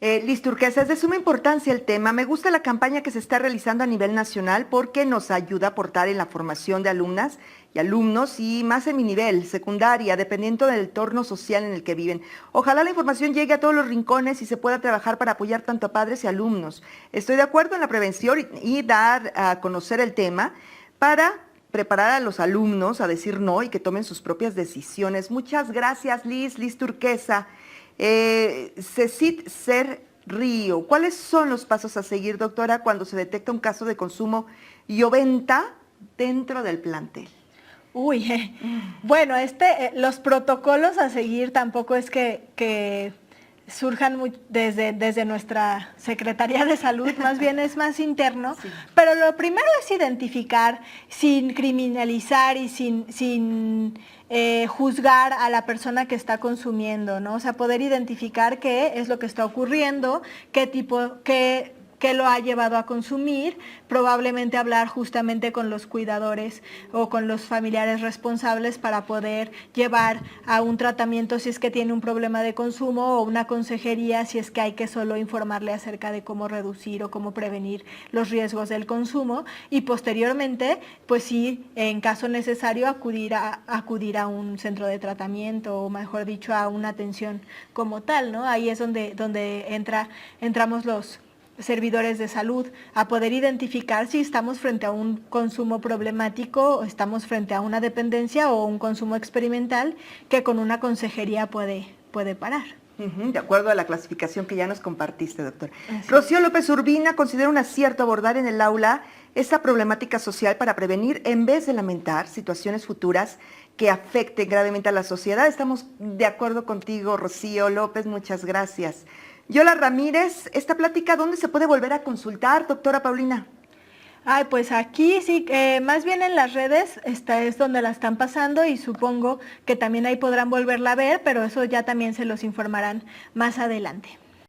S4: Liz Turquesa, es de suma importancia el tema. Me gusta la campaña que se está realizando a nivel nacional porque nos ayuda a aportar en la formación de alumnas y alumnos y más en mi nivel, secundaria, dependiendo del entorno social en el que viven. Ojalá la información llegue a todos los rincones y se pueda trabajar para apoyar tanto a padres y alumnos. Estoy de acuerdo en la prevención y dar a conocer el tema para preparar a los alumnos a decir no y que tomen sus propias decisiones. Muchas gracias, Liz Turquesa. Cecit Ser Río, ¿cuáles son los pasos a seguir, doctora, cuando se detecta un caso de consumo y o venta dentro del plantel?
S5: Bueno, los protocolos a seguir tampoco es que surjan desde nuestra Secretaría de Salud, más bien es más interno, sí. Pero lo primero es identificar sin criminalizar y sin juzgar a la persona que está consumiendo, ¿no? O sea, poder identificar qué es lo que está ocurriendo, qué lo ha llevado a consumir, probablemente hablar justamente con los cuidadores o con los familiares responsables para poder llevar a un tratamiento si es que tiene un problema de consumo o una consejería si es que hay que solo informarle acerca de cómo reducir o cómo prevenir los riesgos del consumo y posteriormente, pues sí, en caso necesario acudir a un centro de tratamiento o mejor dicho a una atención como tal, ¿no? Ahí es donde entramos servidores de salud a poder identificar si estamos frente a un consumo problemático o estamos frente a una dependencia o un consumo experimental que con una consejería puede parar.
S4: De acuerdo a la clasificación que ya nos compartiste, doctor. Rocío López Urbina considera un acierto abordar en el aula esta problemática social para prevenir en vez de lamentar situaciones futuras que afecten gravemente a la sociedad. Estamos de acuerdo contigo, Rocío López, muchas gracias. Yola Ramírez, esta plática, ¿dónde se puede volver a consultar, doctora Paulina?
S5: Ay, pues aquí sí, más bien en las redes, esta es donde la están pasando y supongo que también ahí podrán volverla a ver, pero eso ya también se los informarán más adelante.